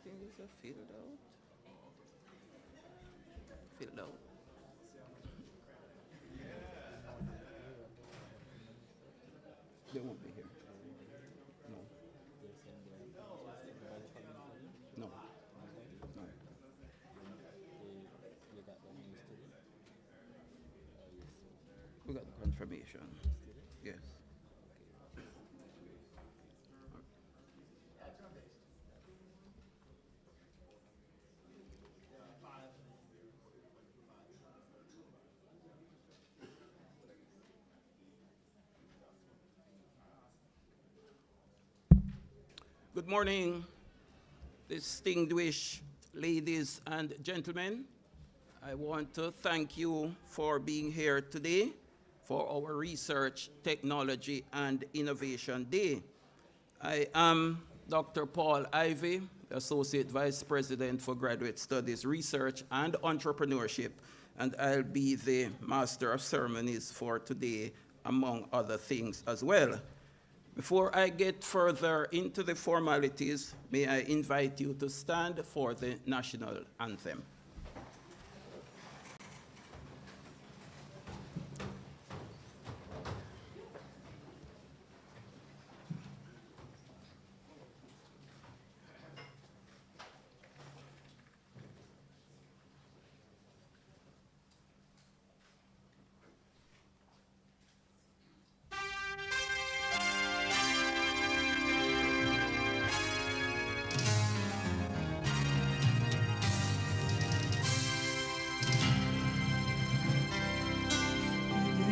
Everything is filled out. Filled out. They won't be here. No. No. No. We got the confirmation. Yes. Good morning, distinguished ladies and gentlemen. I want to thank you for being here today for our Research, Technology, and Innovation Day. I am Dr. Paul Ivey, Associate Vice President for Graduate Studies, Research, and Entrepreneurship, and I'll be the Master of Ceremonies for today, among other things as well. Before I get further into the formalities, may I invite you to stand for the national anthem.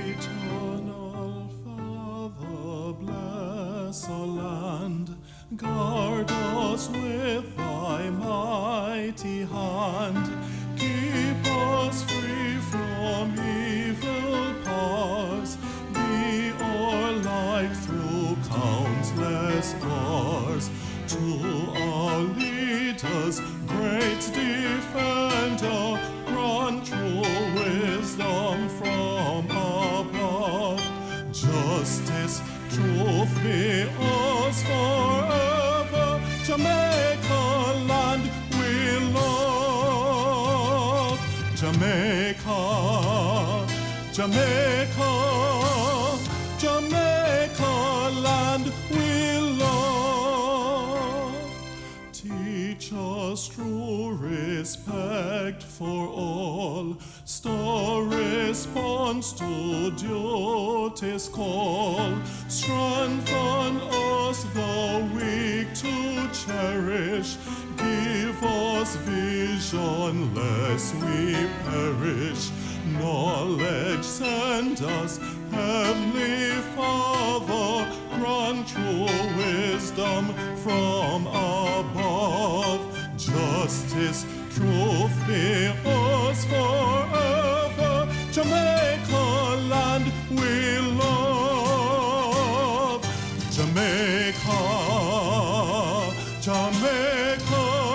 Eternal Father, bless our land, guard us with thy mighty hand, keep us free from evil powers, be our light through countless bars, to our leaders, great defender, grant true wisdom from above. Justice, truth be us forever. Jamaica land we love. Jamaica, Jamaica, Jamaica land we love. Teach us true respect for all, star response to duty's call, strengthen us the weak to cherish, give us vision lest we perish, knowledge send us, Heavenly Father, grant true wisdom from above, justice, truth be us forever. Jamaica land we love. Jamaica, Jamaica.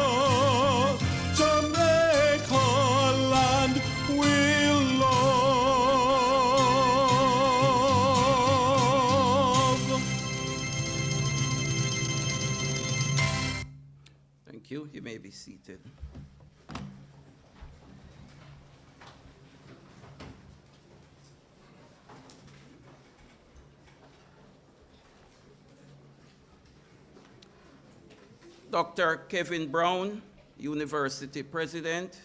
Thank you. You may be seated. Dr. Kevin Brown, University President,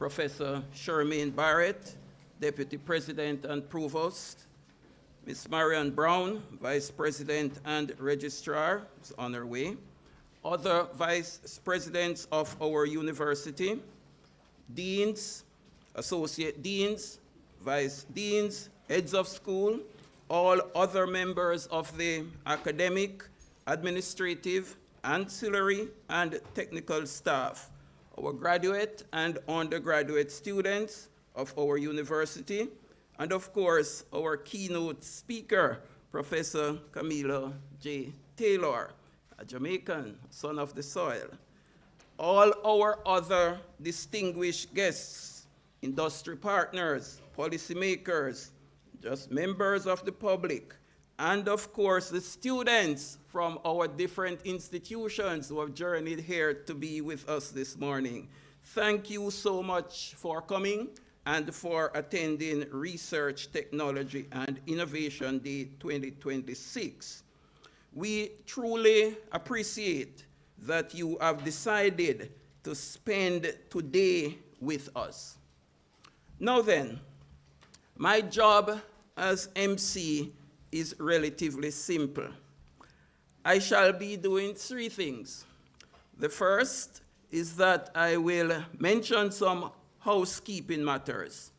Professor Shermaine Barrett, Deputy President and Provost, Ms. Marion Brown, Vice President and Registrar, is on her way, other Vice Presidents of our university, Deans, Associate Deans, Vice Deans, Heads of School, all other members of the academic, administrative, ancillary, and technical staff, our graduate and undergraduate students of our university, and of course, our keynote speaker, Professor Camilo J. Taylor, a Jamaican, son of the soil. All our other distinguished guests, industry partners, policymakers, just members of the public, and of course, the students from our different institutions who have journeyed here to be with us this morning. Thank you so much for coming and for attending Research, Technology, and Innovation Day 2026. We truly appreciate that you have decided to spend today with us. Now then, my job as MC is relatively simple. I shall be doing three things. The first is that I will mention some housekeeping matters.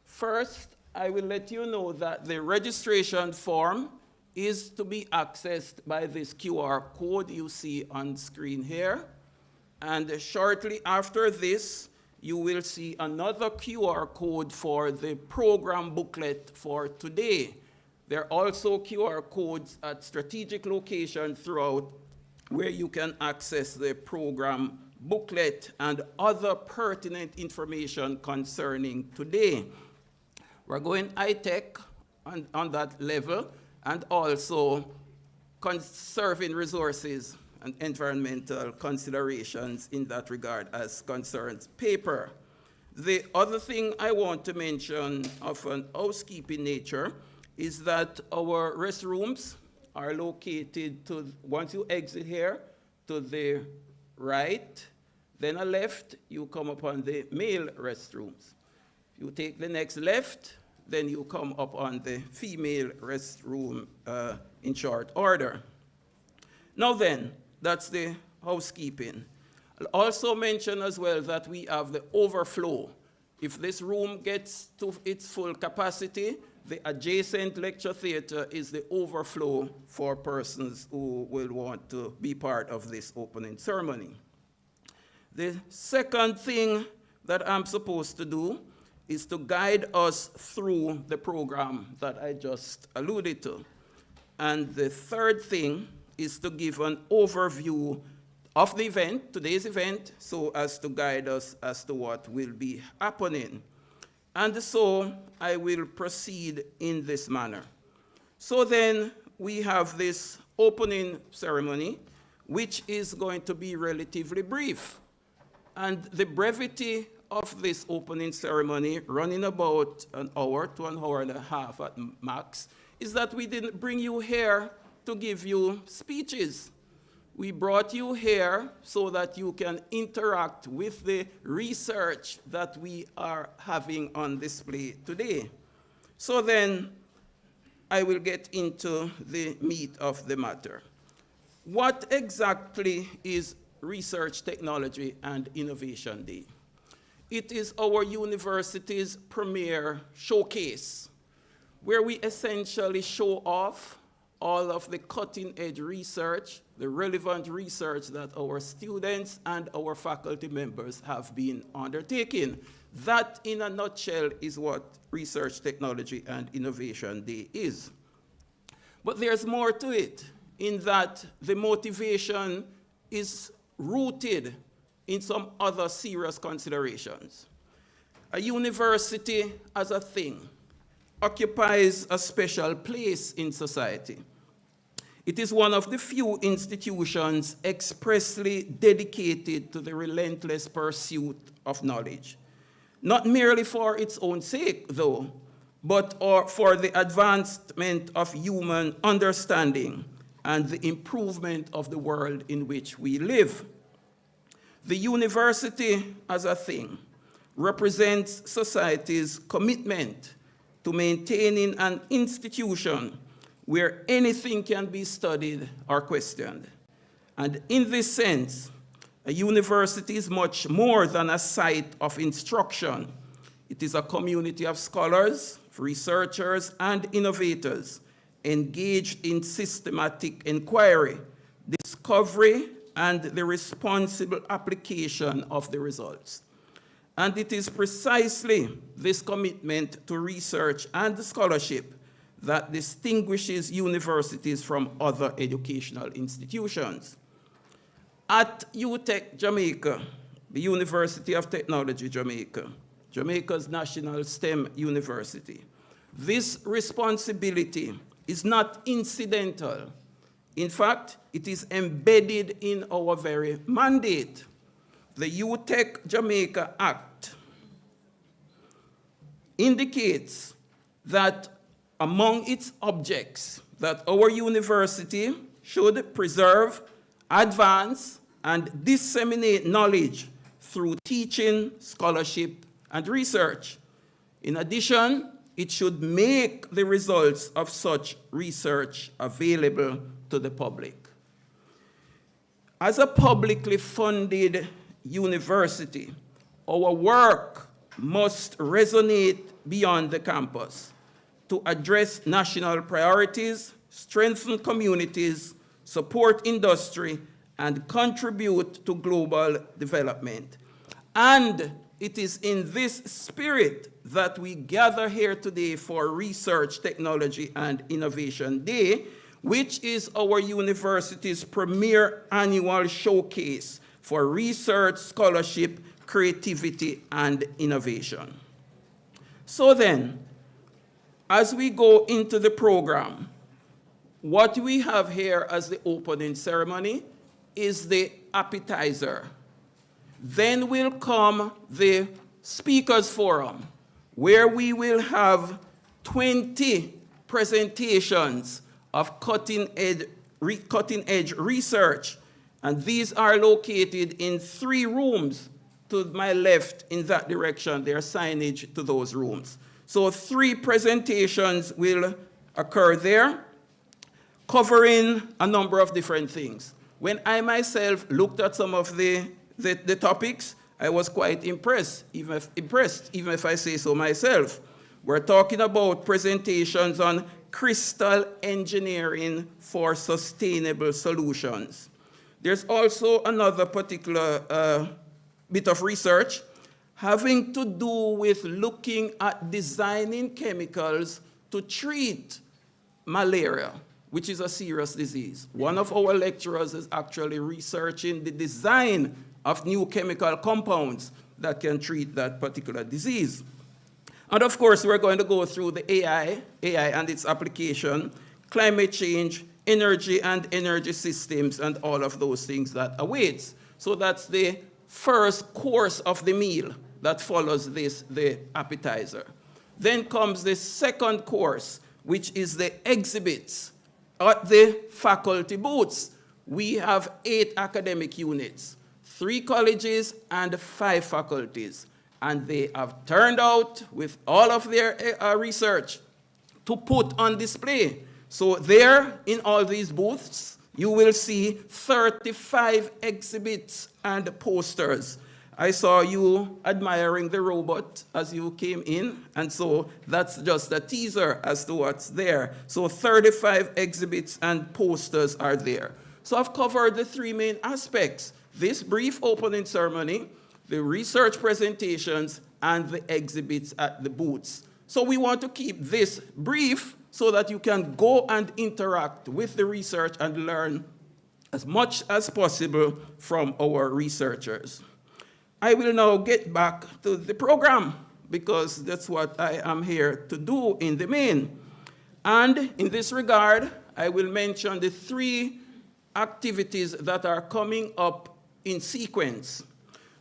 First, I will let you know that the registration form is to be accessed by this QR code you see on screen here. And shortly after this, you will see another QR code for the program booklet for today. There are also QR codes at strategic locations throughout where you can access the program booklet and other pertinent information concerning today. We're going high-tech on that level and also conserving resources and environmental considerations in that regard as concerns paper. The other thing I want to mention of an housekeeping nature is that our restrooms are located once you exit here, to the right, then a left, you come upon the male restrooms. If you take the next left, then you come up on the female restroom in short order. Now then, that's the housekeeping. I'll also mention as well that we have the overflow. If this room gets to its full capacity, the adjacent lecture theater is the overflow for persons who will want to be part of this opening ceremony. The second thing that I'm supposed to do is to guide us through the program that I just alluded to. And the third thing is to give an overview of the event, today's event, so as to guide us as to what will be happening. And so I will proceed in this manner. So then we have this opening ceremony, which is going to be relatively brief. And the brevity of this opening ceremony, running about an hour to an hour and a half at max, is that we didn't bring you here to give you speeches. We brought you here so that you can interact with the research that we are having on display today. So then, I will get into the meat of the matter. What exactly is Research, Technology, and Innovation Day? It is our university's premier showcase, where we essentially show off all of the cutting-edge research, the relevant research that our students and our faculty members have been undertaking. That, in a nutshell, is what Research, Technology, and Innovation Day is. But there's more to it, in that the motivation is rooted in some other serious considerations. A university as a thing occupies a special place in society. It is one of the few institutions expressly dedicated to the relentless pursuit of knowledge. Not merely for its own sake, though, but for the advancement of human understanding and the improvement of the world in which we live. The university as a thing represents society's commitment to maintaining an institution where anything can be studied or questioned. And in this sense, a university is much more than a site of instruction. It is a community of scholars, researchers, and innovators engaged in systematic inquiry, discovery, and the responsible application of the results. And it is precisely this commitment to research and scholarship that distinguishes universities from other educational institutions. At UTech Jamaica, the University of Technology Jamaica, Jamaica's national STEM university, this responsibility is not incidental. In fact, it is embedded in our very mandate. The UTech Jamaica Act indicates that among its objects that our university should preserve, advance, and disseminate knowledge through teaching, scholarship, and research. In addition, it should make the results of such research available to the public. As a publicly funded university, our work must resonate beyond the campus to address national priorities, strengthen communities, support industry, and contribute to global development. And it is in this spirit that we gather here today for Research, Technology, and Innovation Day, which is our university's premier annual showcase for research, scholarship, creativity, and innovation. So then, as we go into the program, what we have here as the opening ceremony is the appetizer. Then will come the speakers forum, where we will have 20 presentations of cutting-edge research. And these are located in 3 rooms to my left in that direction. There are signage to those rooms. So 3 presentations will occur there, covering a number of different things. When I myself looked at some of the topics, I was quite impressed, even if I say so myself. We're talking about presentations on crystal engineering for sustainable solutions. There's also another particular bit of research having to do with looking at designing chemicals to treat malaria, which is a serious disease. One of our lecturers is actually researching the design of new chemical compounds that can treat that particular disease. And of course, we're going to go through the AI and its application, climate change, energy and energy systems, and all of those things that awaits. So that's the first course of the meal that follows this, the appetizer. Then comes the second course, which is the exhibits. At the faculty booths, we have 8 academic units, 3 colleges and 5 faculties. And they have turned out with all of their research to put on display. So there, in all these booths, you will see 35 exhibits and posters. I saw you admiring the robot as you came in, and so that's just a teaser as to what's there. So 35 exhibits and posters are there. So I've covered the 3 main aspects: this brief opening ceremony, the research presentations, and the exhibits at the booths. So we want to keep this brief so that you can go and interact with the research and learn as much as possible from our researchers. I will now get back to the program because that's what I am here to do in the main. And in this regard, I will mention the 3 activities that are coming up in sequence.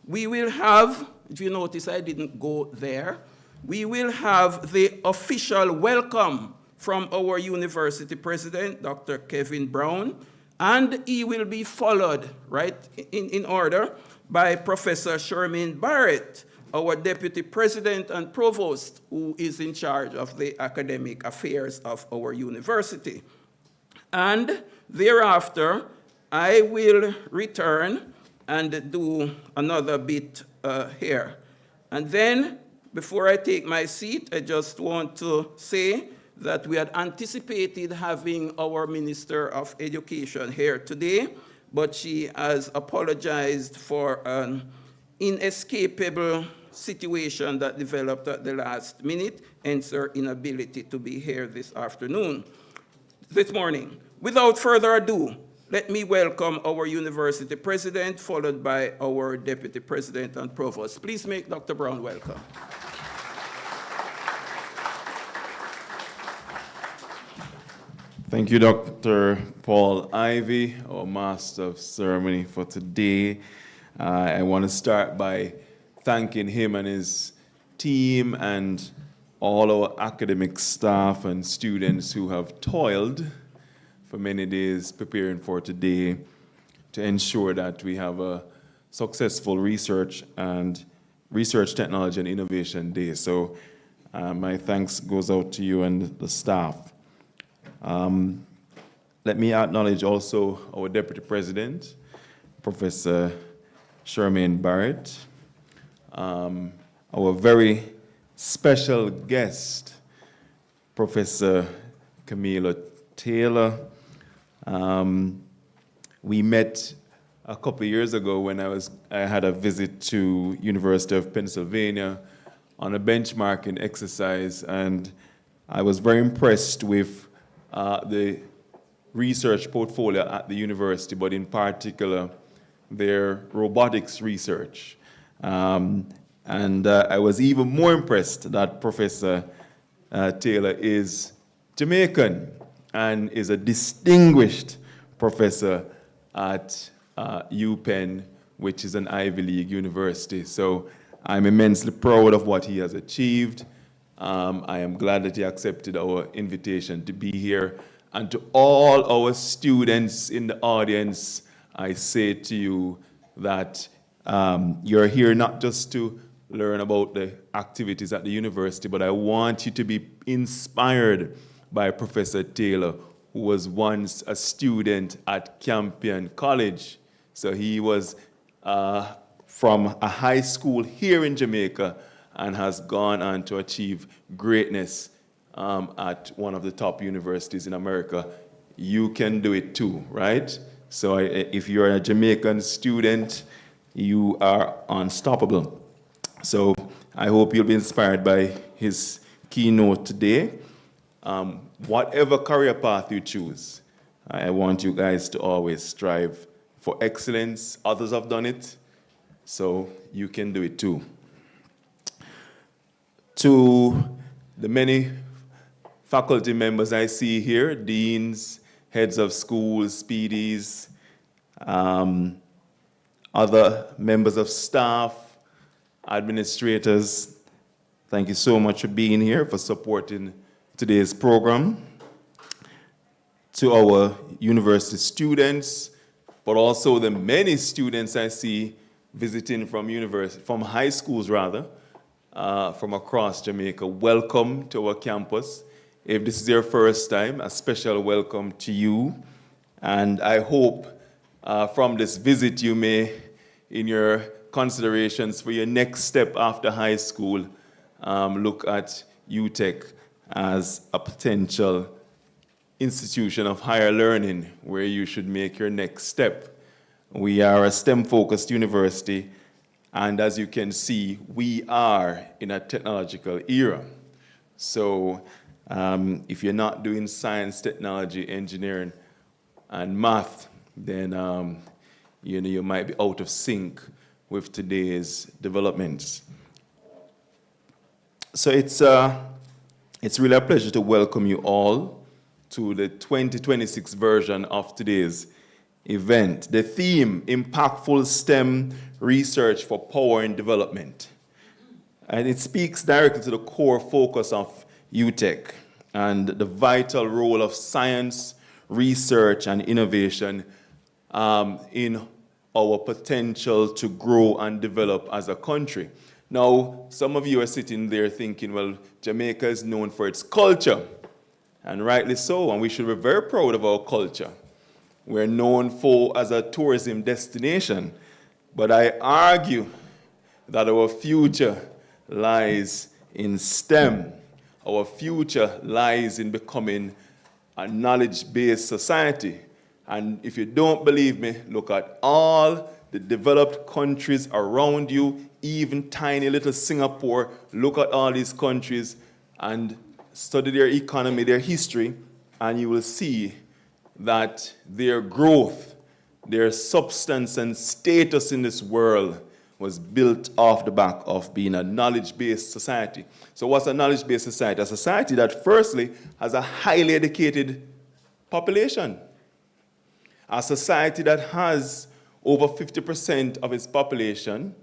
We will have, if you notice I didn't go there, we will have the official welcome from our university president, Dr. Kevin Brown, and he will be followed, right, in order, by Professor Shermaine Barrett, our deputy president and provost, who is in charge of the academic affairs of our university. And thereafter, I will return and do another bit here. And then, before I take my seat, I just want to say that we had anticipated having our Minister of Education here today, but she has apologized for an inescapable situation that developed at the last minute, hence her inability to be here this morning. Without further ado, let me welcome our university president, followed by our deputy president and provost. Please make Dr. Brown welcome. Thank you, Dr. Paul Ivy, our Master of Ceremony for today. I want to start by thanking him and his team and all our academic staff and students who have toiled for many days preparing for today to ensure that we have a successful research technology and innovation day. So my thanks goes out to you and the staff. Let me acknowledge also our Deputy President, Professor Shermaine Barrett, our very special guest, Professor Camila Taylor. We met a couple of years ago when I had a visit to University of Pennsylvania on a benchmarking exercise, and I was very impressed with the research portfolio at the university, but in particular, their robotics research. And I was even more impressed that Professor Taylor is Jamaican and is a distinguished professor at UPenn, which is an Ivy League university. So I'm immensely proud of what he has achieved. I am glad that he accepted our invitation to be here. And to all our students in the audience, I say to you that you're here not just to learn about the activities at the university, but I want you to be inspired by Professor Taylor, who was once a student at Campion College. So he was from a high school here in Jamaica and has gone on to achieve greatness at one of the top universities in America. You can do it too, right? So if you're a Jamaican student, you are unstoppable. So I hope you'll be inspired by his keynote today. Whatever career path you choose, I want you guys to always strive for excellence. Others have done it, so you can do it too. To the many faculty members I see here, deans, heads of schools, PDs, other members of staff, administrators, thank you so much for being here, for supporting today's program. To our university students, but also the many students I see visiting from high schools rather, from across Jamaica. Welcome to our campus. If this is your first time, a special welcome to you. And I hope from this visit you may, in your considerations for your next step after high school, look at UTech as a potential institution of higher learning where you should make your next step. We are a STEM-focused university, and as you can see, we are in a technological era. So if you're not doing science, technology, engineering, and math, then you might be out of sync with today's developments. So it's really a pleasure to welcome you all to the 2026 version of today's event. The theme, Impactful STEM Research for Power and Development. And it speaks directly to the core focus of UTech and the vital role of science, research, and innovation in our potential to grow and develop as a country. Now, some of you are sitting there thinking, well, Jamaica is known for its culture, and rightly so, and we should be very proud of our culture. We're known for as a tourism destination, but I argue that our future lies in STEM. Our future lies in becoming a knowledge-based society. And if you don't believe me, look at all the developed countries around you, even tiny little Singapore. Look at all these countries and study their economy, their history, and you will see that their growth, their substance and status in this world was built off the back of being a knowledge-based society. So what's a knowledge-based society? A society that firstly has a highly educated population. A society that has over 50% of its population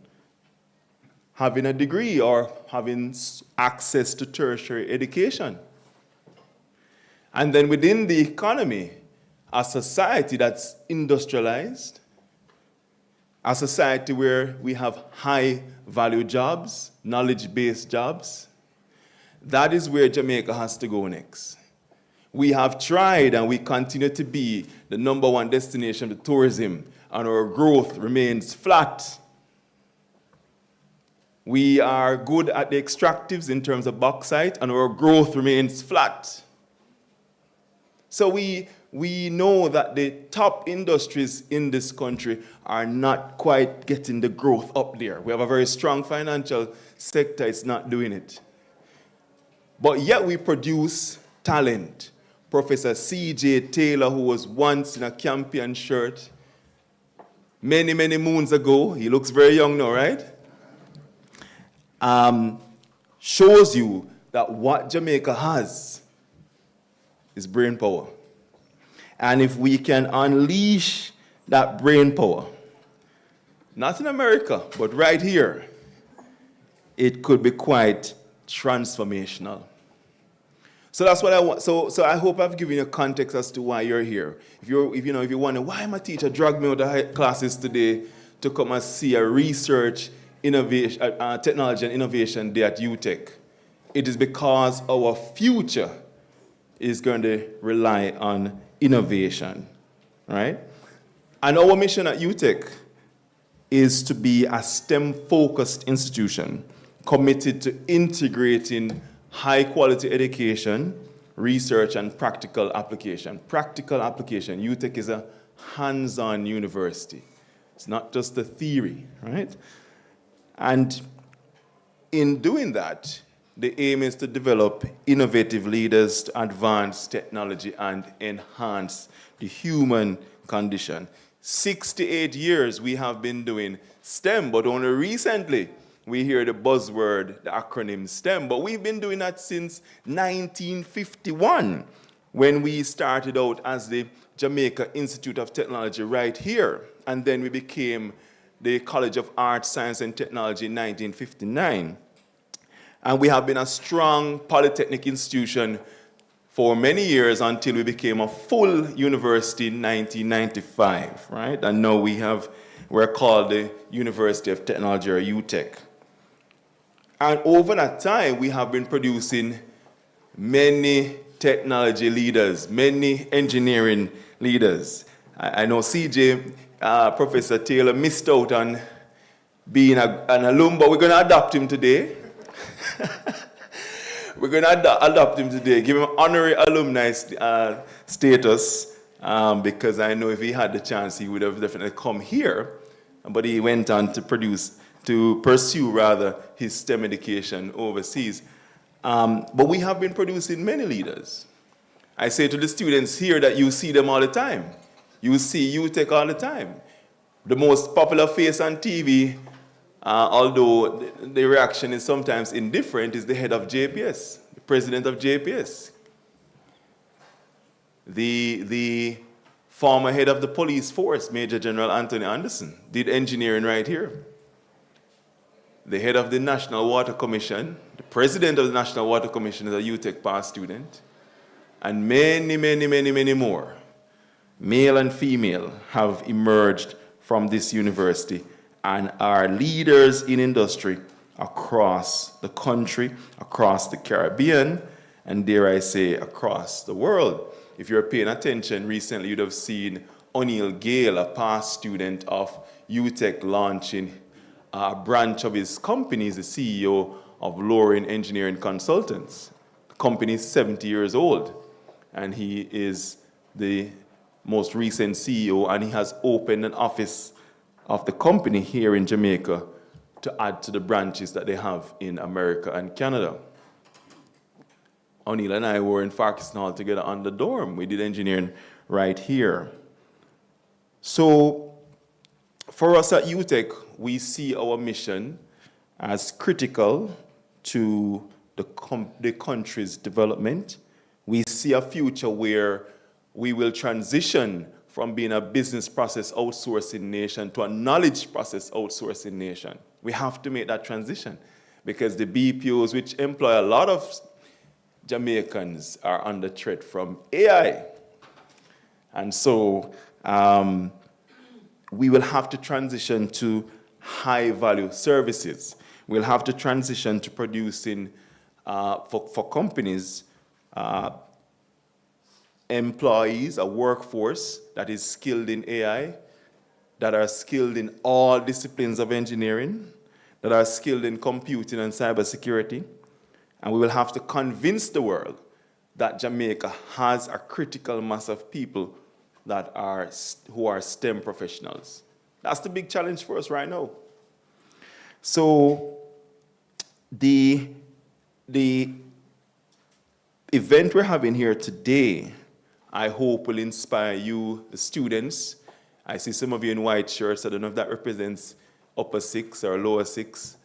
having a degree or having access to tertiary education. And then within the economy, a society that's industrialized, a society where we have high-value jobs, knowledge-based jobs. That is where Jamaica has to go next. We have tried and we continue to be the #1 destination for tourism, and our growth remains flat. We are good at the extractives in terms of bauxite, and our growth remains flat. So we know that the top industries in this country are not quite getting the growth up there. We have a very strong financial sector, it's not doing it. But yet we produce talent. Professor C.J. Taylor, who was once in a Campion shirt many, many moons ago, he looks very young now, right? Shows you that what Jamaica has is brain power. And if we can unleash that brain power, not in America, but right here, it could be quite transformational. So that's what I want. So I hope I've given you context as to why you're here. If you wonder why my teacher dragged me out of classes today to come and see a research, innovation, technology and innovation day at UTech, it is because our future is going to rely on innovation, right? And our mission at UTech is to be a STEM-focused institution committed to integrating high-quality education, research, and practical application. Practical application. UTech is a hands-on university. It's not just a theory, right? And in doing that, the aim is to develop innovative leaders to advance technology and enhance the human condition. 68 years we have been doing STEM, but only recently we hear the buzzword, the acronym STEM, but we've been doing that since 1951 when we started out as the Jamaica Institute of Technology right here, and then we became the College of Arts, Science and Technology in 1959. And we have been a strong polytechnic institution for many years until we became a full university in 1995, right? And now we're called the University of Technology, or UTech. And over that time, we have been producing many technology leaders, many engineering leaders. I know CJ, Professor Taylor, missed out on being an alum, but we're going to adopt him today. We're going to adopt him today, give him honorary alumni status, because I know if he had the chance, he would have definitely come here. But he went on to pursue his STEM education overseas. But we have been producing many leaders. I say to the students here that you see them all the time. You see UTech all the time. The most popular face on TV, although the reaction is sometimes indifferent, is the head of JPS, the president of JPS. The former head of the police force, Major General Anthony Anderson, did engineering right here. The head of the National Water Commission, the president of the National Water Commission is a UTech past student, and many more, male and female, have emerged from this university and are leaders in industry across the country, across the Caribbean, and dare I say, across the world. If you're paying attention, recently you'd have seen O'Neill Gale, a past student of UTech, launching a branch of his company. He's the CEO of Loring Engineering Consultants. The company is 70 years old, and he is the most recent CEO, and he has opened an office of the company here in Jamaica to add to the branches that they have in America and Canada. O'Neill and I were in Farquharson Hall together on the dorm. We did engineering right here. So for us at UTech, we see our mission as critical to the country's development. We see a future where we will transition from being a business process outsourcing nation to a knowledge process outsourcing nation. We have to make that transition because the BPOs, which employ a lot of Jamaicans, are under threat from AI. And so we will have to transition to high-value services. We'll have to transition to producing, for companies, employees, a workforce that is skilled in AI, that are skilled in all disciplines of engineering, that are skilled in computing and cybersecurity. And we will have to convince the world that Jamaica has a critical mass of people that who are STEM professionals. That's the big challenge for us right now. So the event we're having here today, I hope will inspire you, the students. I see some of you in white shirts. I don't know if that represents upper six or lower six.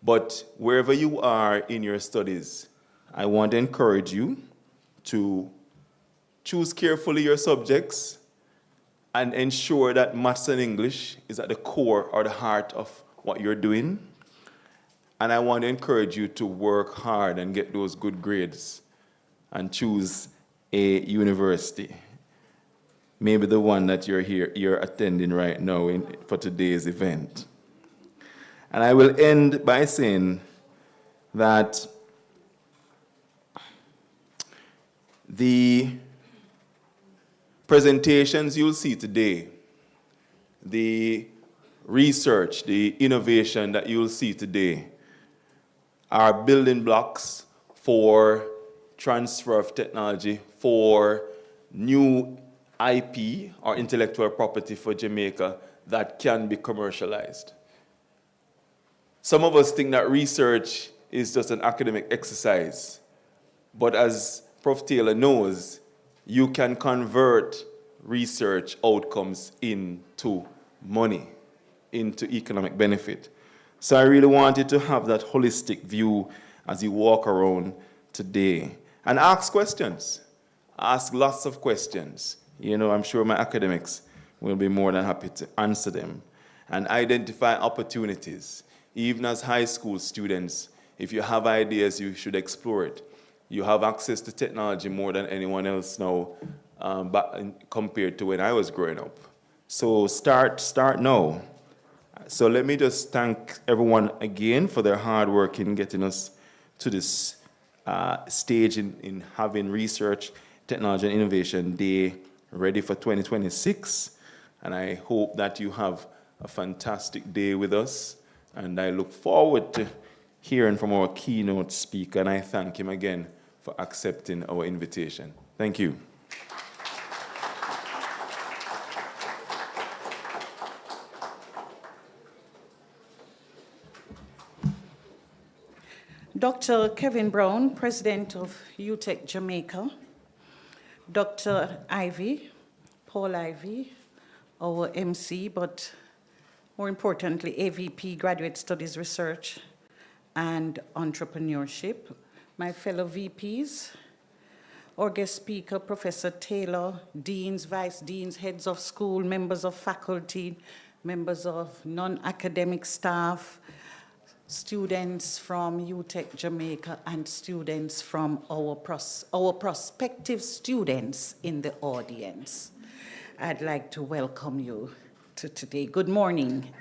But wherever you are in your studies, I want to encourage you to choose carefully your subjects and ensure that maths and English is at the core or the heart of what you're doing. And I want to encourage you to work hard and get those good grades and choose a university. Maybe the one that you're attending right now for today's event. And I will end by saying that the presentations you'll see today, the research, the innovation that you'll see today are building blocks for transfer of technology, for new IP or intellectual property for Jamaica that can be commercialized. Some of us think that research is just an academic exercise, but as Prof. Taylor knows, you can convert research outcomes into money, into economic benefit. So I really wanted to have that holistic view as you walk around today. And ask questions. Ask lots of questions. You know, I'm sure my academics will be more than happy to answer them. And identify opportunities. Even as high school students, if you have ideas, you should explore it. You have access to technology more than anyone else now, compared to when I was growing up. So start now. So let me just thank everyone again for their hard work in getting us to this stage in having Research, Technology and Innovation Day ready for 2026. And I hope that you have a fantastic day with us. And I look forward to hearing from our keynote speaker. And I thank him again for accepting our invitation. Thank you. Dr. Kevin Brown, President of UTech Jamaica, Dr. Ivy, Paul Ivy, our MC, but more importantly, AVP, Graduate Studies Research and Entrepreneurship, my fellow VPs, our guest speaker, Professor Taylor, deans, vice deans, heads of school, members of faculty, members of non-academic staff, students from UTech Jamaica, and students from our prospective students in the audience. I'd like to welcome you to today. Good morning.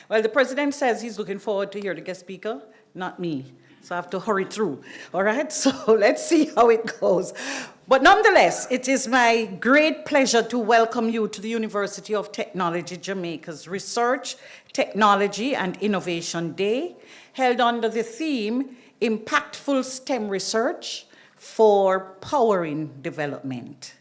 Well, the president says he's looking forward to hear the guest speaker, not me. So I have to hurry through, all right? So let's see how it goes. But nonetheless, it is my great pleasure to welcome you to the University of Technology Jamaica's Research, Technology and Innovation Day, held under the theme, Impactful STEM Research for Powering Development.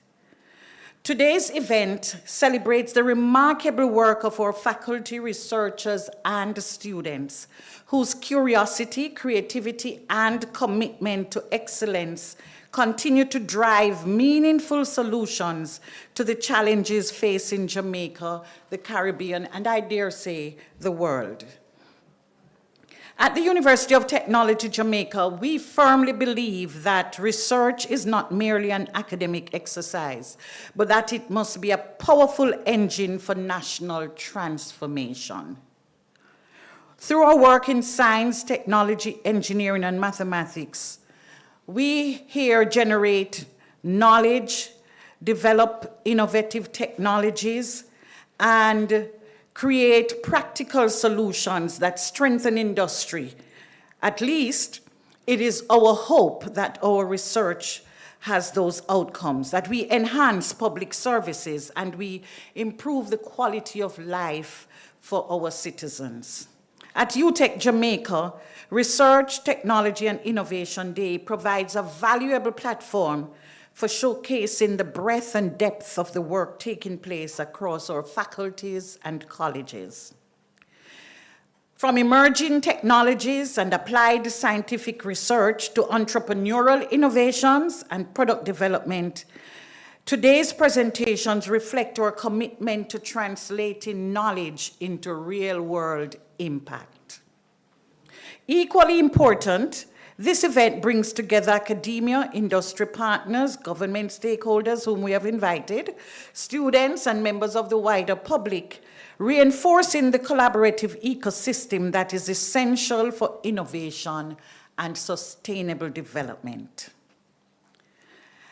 Today's event celebrates the remarkable work of our faculty, researchers, and students, whose curiosity, creativity, and commitment to excellence continue to drive meaningful solutions to the challenges facing Jamaica, the Caribbean, and I dare say, the world. At the University of Technology Jamaica, we firmly believe that research is not merely an academic exercise, but that it must be a powerful engine for national transformation. Through our work in science, technology, engineering, and mathematics, we here generate knowledge, develop innovative technologies, and create practical solutions that strengthen industry. At least, it is our hope that our research has those outcomes, that we enhance public services and we improve the quality of life for our citizens. At UTech Jamaica, Research, Technology and Innovation Day provides a valuable platform for showcasing the breadth and depth of the work taking place across our faculties and colleges. From emerging technologies and applied scientific research to entrepreneurial innovations and product development, today's presentations reflect our commitment to translating knowledge into real-world impact. Equally important, this event brings together academia, industry partners, government stakeholders whom we have invited, students and members of the wider public, reinforcing the collaborative ecosystem that is essential for innovation and sustainable development.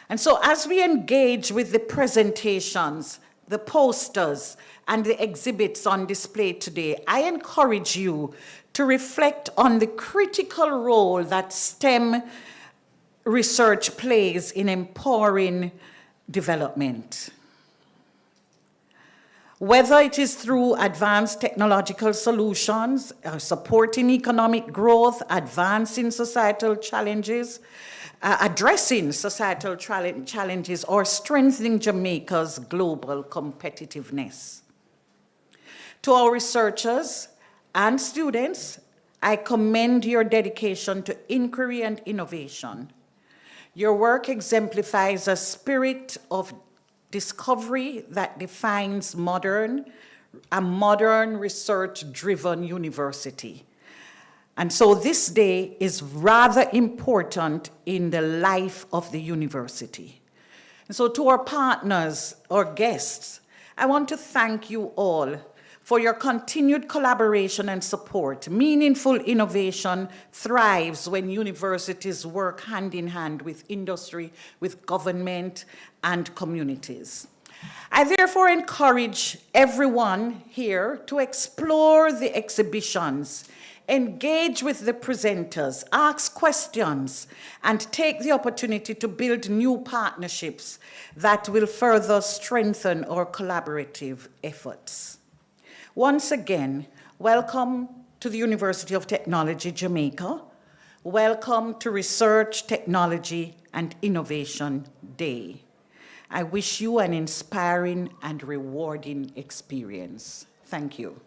And so as we engage with the presentations, the posters, and the exhibits on display today, I encourage you to reflect on the critical role that STEM research plays in empowering development. Whether it is through advanced technological solutions, supporting economic growth, advancing societal challenges, addressing societal challenges, or strengthening Jamaica's global competitiveness. To our researchers and students, I commend your dedication to inquiry and innovation. Your work exemplifies a spirit of discovery that defines a modern research-driven university. And so this day is rather important in the life of the university. And so to our partners, our guests, I want to thank you all for your continued collaboration and support. Meaningful innovation thrives when universities work hand in hand with industry, with government, and communities. I therefore encourage everyone here to explore the exhibitions, engage with the presenters, ask questions, and take the opportunity to build new partnerships that will further strengthen our collaborative efforts. Once again, welcome to the University of Technology Jamaica. Welcome to Research, Technology and Innovation Day. I wish you an inspiring and rewarding experience. Thank you.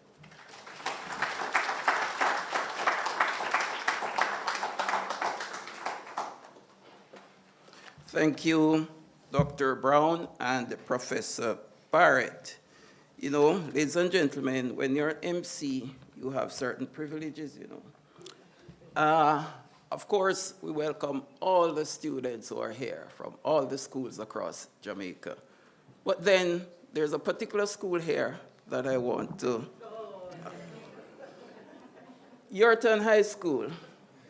Thank you, Dr. Brown and Professor Barrett. You know, ladies and gentlemen, when you're an MC, you have certain privileges, you know. Of course, we welcome all the students who are here from all the schools across Jamaica. But then there's a particular school here that I want to. Yorton High School.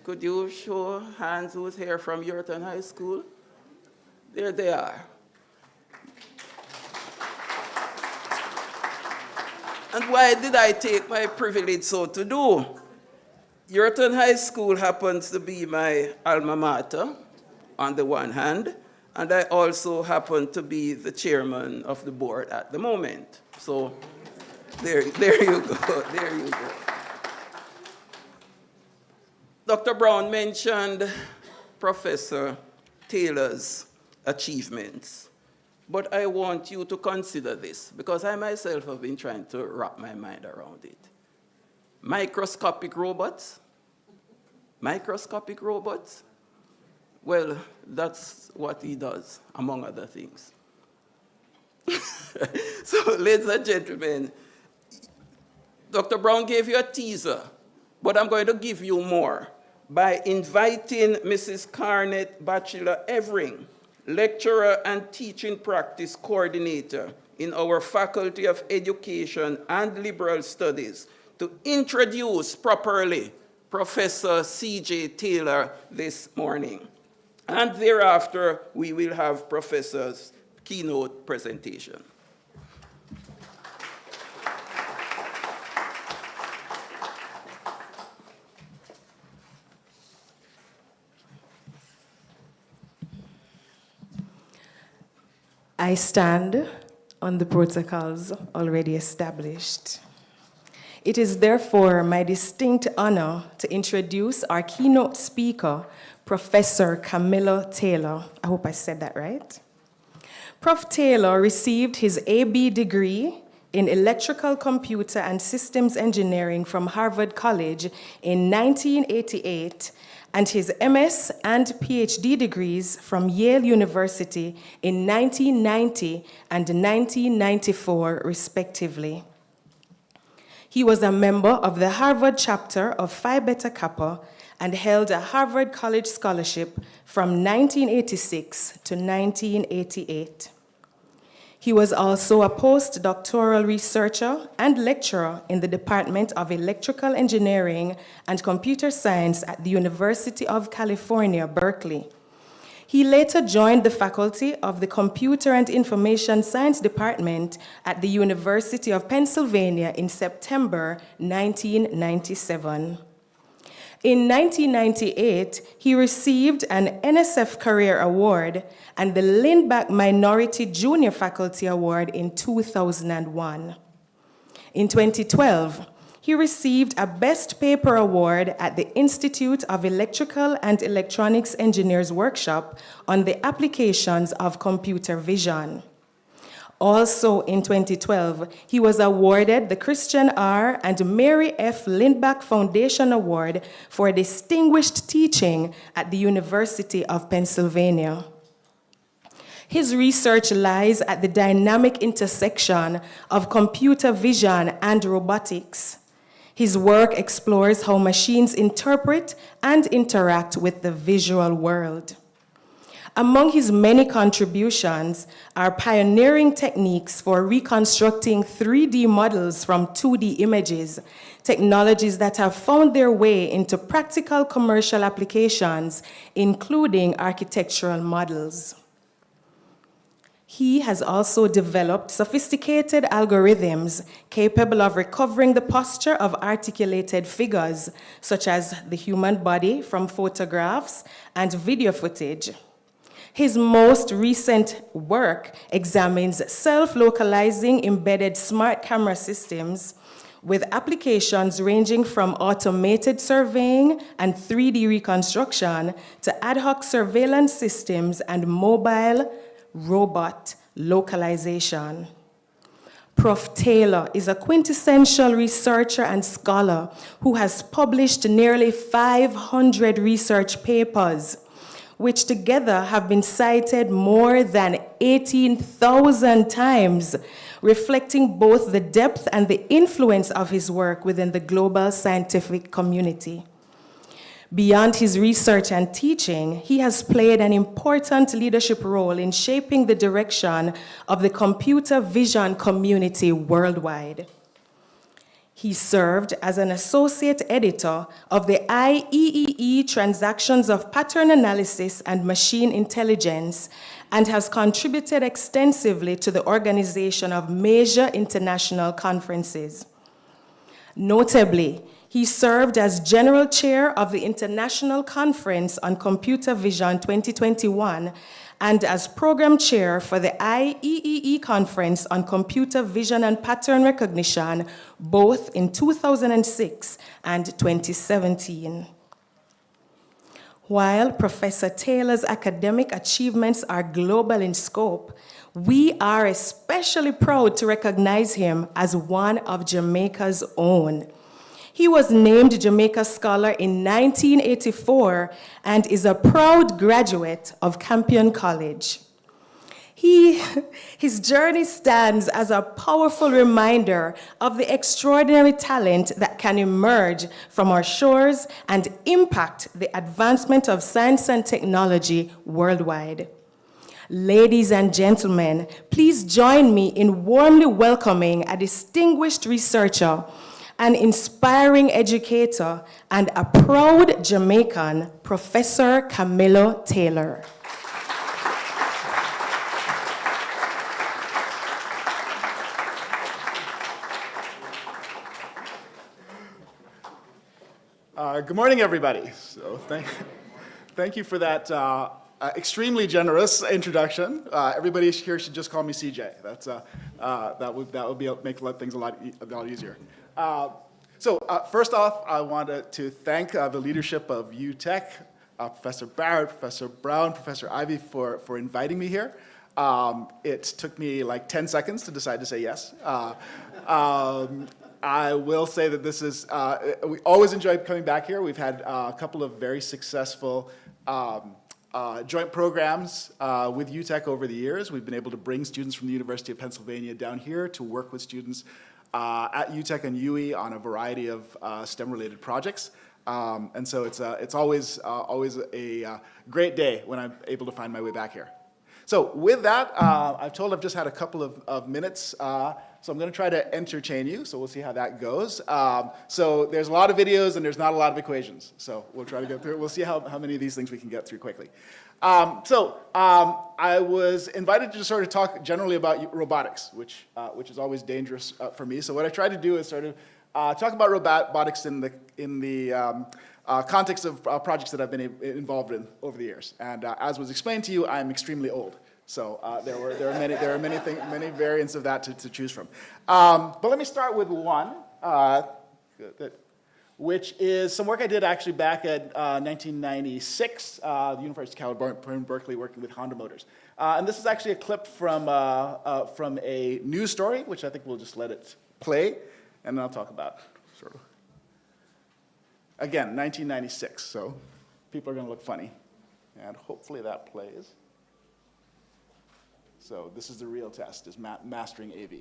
Could you show hands who's here from Yorton High School? There they are. And why did I take my privilege so to do? Yorton High School happens to be my alma mater, on the one hand, and I also happen to be the chairman of the board at the moment. So there you go, there you go. Dr. Brown mentioned Professor Taylor's achievements, but I want you to consider this, because I myself have been trying to wrap my mind around it. Microscopic robots? Microscopic robots? Well, that's what he does, among other things. So, ladies and gentlemen, Dr. Brown gave you a teaser, but I'm going to give you more by inviting Mrs. Carnett Batchelor Evering, lecturer and teaching practice coordinator in our Faculty of Education and Liberal Studies, to introduce properly Professor C.J. Taylor this morning. And thereafter, we will have Professor's keynote presentation. I stand on the protocols already established. It is therefore my distinct honor to introduce our keynote speaker, Professor Camilo Taylor. I hope I said that right. Prof. Taylor received his AB degree in Electrical Computer and Systems Engineering from Harvard College in 1988 and his MS and PhD degrees from Yale University in 1990 and 1994, respectively. He was a member of the Harvard chapter of Phi Beta Kappa and held a Harvard College scholarship from 1986 to 1988. He was also a postdoctoral researcher and lecturer in the Department of Electrical Engineering and Computer Science at the University of California, Berkeley. He later joined the faculty of the Computer and Information Science Department at the University of Pennsylvania in September 1997. In 1998, he received an NSF Career Award and the Lindback Minority Junior Faculty Award in 2001. In 2012, he received a Best Paper Award at the Institute of Electrical and Electronics Engineers Workshop on the applications of computer vision. Also in 2012, he was awarded the Christian R. and Mary F. Lindback Foundation Award for distinguished teaching at the University of Pennsylvania. His research lies at the dynamic intersection of computer vision and robotics. His work explores how machines interpret and interact with the visual world. Among his many contributions are pioneering techniques for reconstructing 3D models from 2D images, technologies that have found their way into practical commercial applications, including architectural models. He has also developed sophisticated algorithms capable of recovering the posture of articulated figures, such as the human body from photographs and video footage. His most recent work examines self-localizing embedded smart camera systems with applications ranging from automated surveying and 3D reconstruction to ad hoc surveillance systems and mobile robot localization. Prof. Taylor is a quintessential researcher and scholar who has published nearly 500 research papers, which together have been cited more than 18,000 times, reflecting both the depth and the influence of his work within the global scientific community. Beyond his research and teaching, he has played an important leadership role in shaping the direction of the computer vision community worldwide. He served as an associate editor of the IEEE Transactions of Pattern Analysis and Machine Intelligence and has contributed extensively to the organization of major international conferences. Notably, he served as General Chair of the International Conference on Computer Vision 2021 and as Program Chair for the IEEE Conference on Computer Vision and Pattern Recognition, both in 2006 and 2017. While Professor Taylor's academic achievements are global in scope, we are especially proud to recognize him as one of Jamaica's own. He was named Jamaica Scholar in 1984 and is a proud graduate of Campion College. His journey stands as a powerful reminder of the extraordinary talent that can emerge from our shores and impact the advancement of science and technology worldwide. Ladies and gentlemen, please join me in warmly welcoming a distinguished researcher, an inspiring educator, and a proud Jamaican, Professor Camilo Taylor. Good morning, everybody. So thank you for that extremely generous introduction. Everybody here should just call me CJ. That would make things a lot easier. First off, I wanted to thank the leadership of UTech, Professor Barrett, Professor Brown, Professor Ivy for inviting me here. It took me like 10 seconds to decide to say yes. I will say that this is, we always enjoy coming back here. We've had a couple of very successful joint programs with UTech over the years. We've been able to bring students from the University of Pennsylvania down here to work with students at UTech and UE on a variety of STEM-related projects. And so it's always a great day when I'm able to find my way back here. So with that, I've just had a couple of minutes, so I'm going to try to entertain you, so we'll see how that goes. So there's a lot of videos and there's not a lot of equations, so we'll try to get through it. We'll see how many of these things we can get through quickly. I was invited to sort of talk generally about robotics, which is always dangerous for me. So what I tried to do is sort of talk about robotics in the context of projects that I've been involved in over the years. And as was explained to you, I'm extremely old. So there are many variants of that to choose from. But let me start with one, which is some work I did actually back at 1996, the University of California, Berkeley, working with Honda Motors. And this is actually a clip from a news story, which I think we'll just let it play, and then I'll talk about sort of. Again, 1996, so people are going to look funny. And hopefully that plays. So this is the real test, is mastering AV.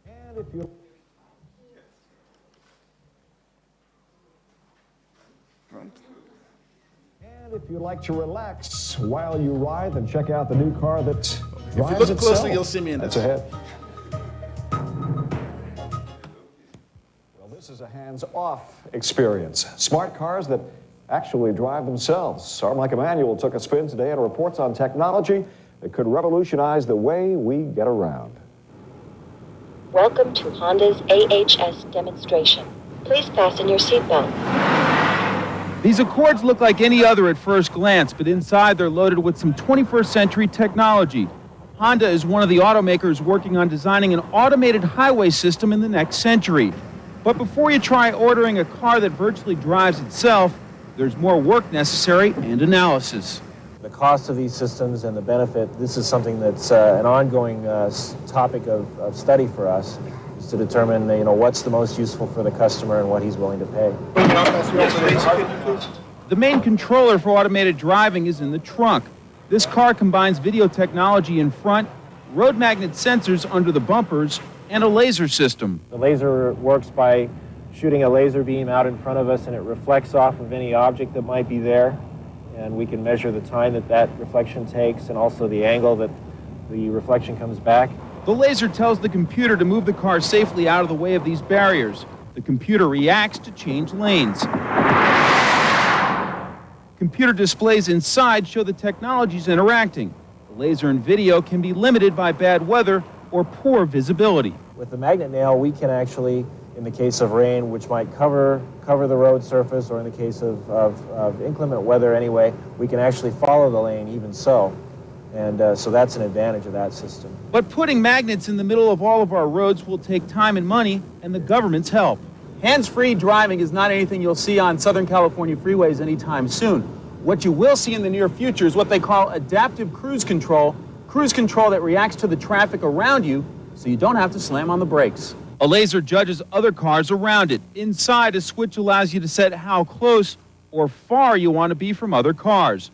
And if you like to relax while you ride, then check out the new car that drives itself. If you look closely, you'll see me in this. That's ahead. Well, this is a hands-off experience. Smart cars that actually drive themselves. Sarmike Emanuel took a spin today and reports on technology that could revolutionize the way we get around. Welcome to Honda's AHS demonstration. Please fasten your seatbelt. These Accords look like any other at first glance, but inside they're loaded with some 21st century technology. Honda is one of the automakers working on designing an automated highway system in the next century. But before you try ordering a car that virtually drives itself, there's more work necessary and analysis. The cost of these systems and the benefit, this is something that's an ongoing topic of study for us, is to determine what's the most useful for the customer and what he's willing to pay. The main controller for automated driving is in the trunk. This car combines video technology in front, road magnet sensors under the bumpers, and a laser system. The laser works by shooting a laser beam out in front of us, and it reflects off of any object that might be there, and we can measure the time that that reflection takes and also the angle that the reflection comes back. The laser tells the computer to move the car safely out of the way of these barriers. The computer reacts to change lanes. Computer displays inside show the technologies interacting. The laser and video can be limited by bad weather or poor visibility. With the magnet nail, we can actually, in the case of rain, which might cover the road surface, or in the case of inclement weather anyway, we can actually follow the lane even so. And so that's an advantage of that system. But putting magnets in the middle of all of our roads will take time and money and the government's help. Hands-free driving is not anything you'll see on Southern California freeways anytime soon. What you will see in the near future is what they call adaptive cruise control that reacts to the traffic around you so you don't have to slam on the brakes. A laser judges other cars around it. Inside, a switch allows you to set how close or far you want to be from other cars.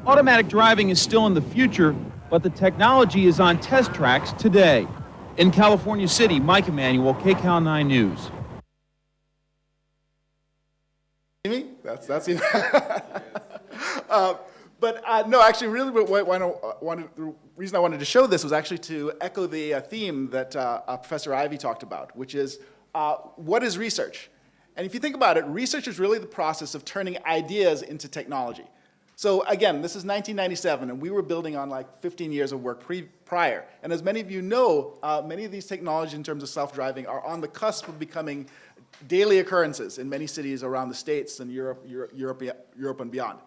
Automatic driving is still in the future, but the technology is on test tracks today. In California City, Mike Emanuel, KCAL 9 News. Me? That's no, actually, really, the reason I wanted to show this was actually to echo the theme that Professor Ivey talked about, which is what is research? And if you think about it, research is really the process of turning ideas into technology. So again, this is 1997, and we were building on like 15 years of work prior. And as many of you know, many of these technologies in terms of self-driving are on the cusp of becoming daily occurrences in many cities around the States and Europe and beyond.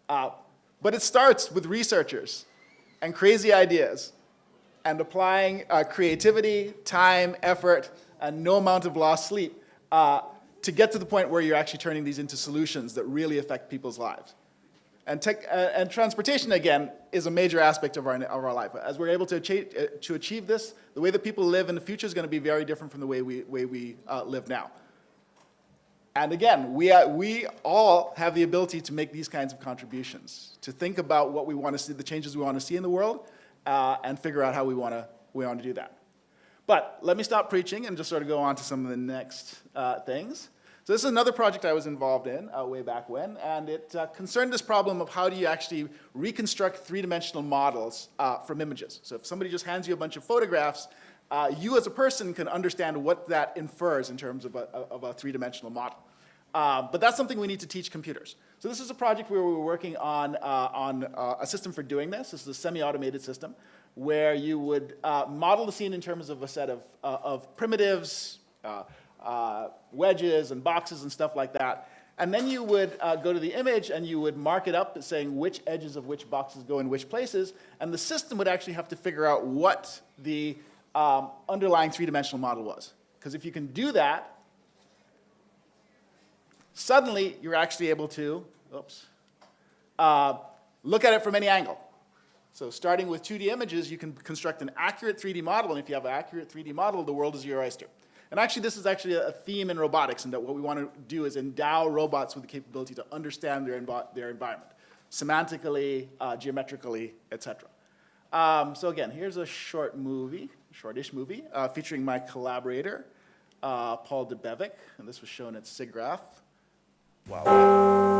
But it starts with researchers and crazy ideas and applying creativity, time, effort, and no amount of lost sleep to get to the point where you're actually turning these into solutions that really affect people's lives. And transportation, again, is a major aspect of our life. As we're able to achieve this, the way that people live in the future is going to be very different from the way we live now. And again, we all have the ability to make these kinds of contributions, to think about what we want to see, the changes we want to see in the world, and figure out how we want to do that. But let me stop preaching and just sort of go on to some of the next things. So this is another project I was involved in way back when, and it concerned this problem of how do you actually reconstruct three-dimensional models from images. So if somebody just hands you a bunch of photographs, you as a person can understand what that infers in terms of a three-dimensional model. But that's something we need to teach computers. So this is a project where we were working on a system for doing this. This is a semi-automated system where you would model the scene in terms of a set of primitives, wedges and boxes and stuff like that. And then you would go to the image and you would mark it up saying which edges of which boxes go in which places. And the system would actually have to figure out what the underlying three-dimensional model was. Because if you can do that, suddenly you're actually able to look at it from any angle. So starting with 2D images, you can construct an accurate 3D model. And if you have an accurate 3D model, the world is your oyster. And actually, this is actually a theme in robotics, and that what we want to do is endow robots with the capability to understand their environment, semantically, geometrically, etc. So again, here's a short movie, shortish movie, featuring my collaborator, Paul Debevic, and this was shown at SIGGRAPH. Wow.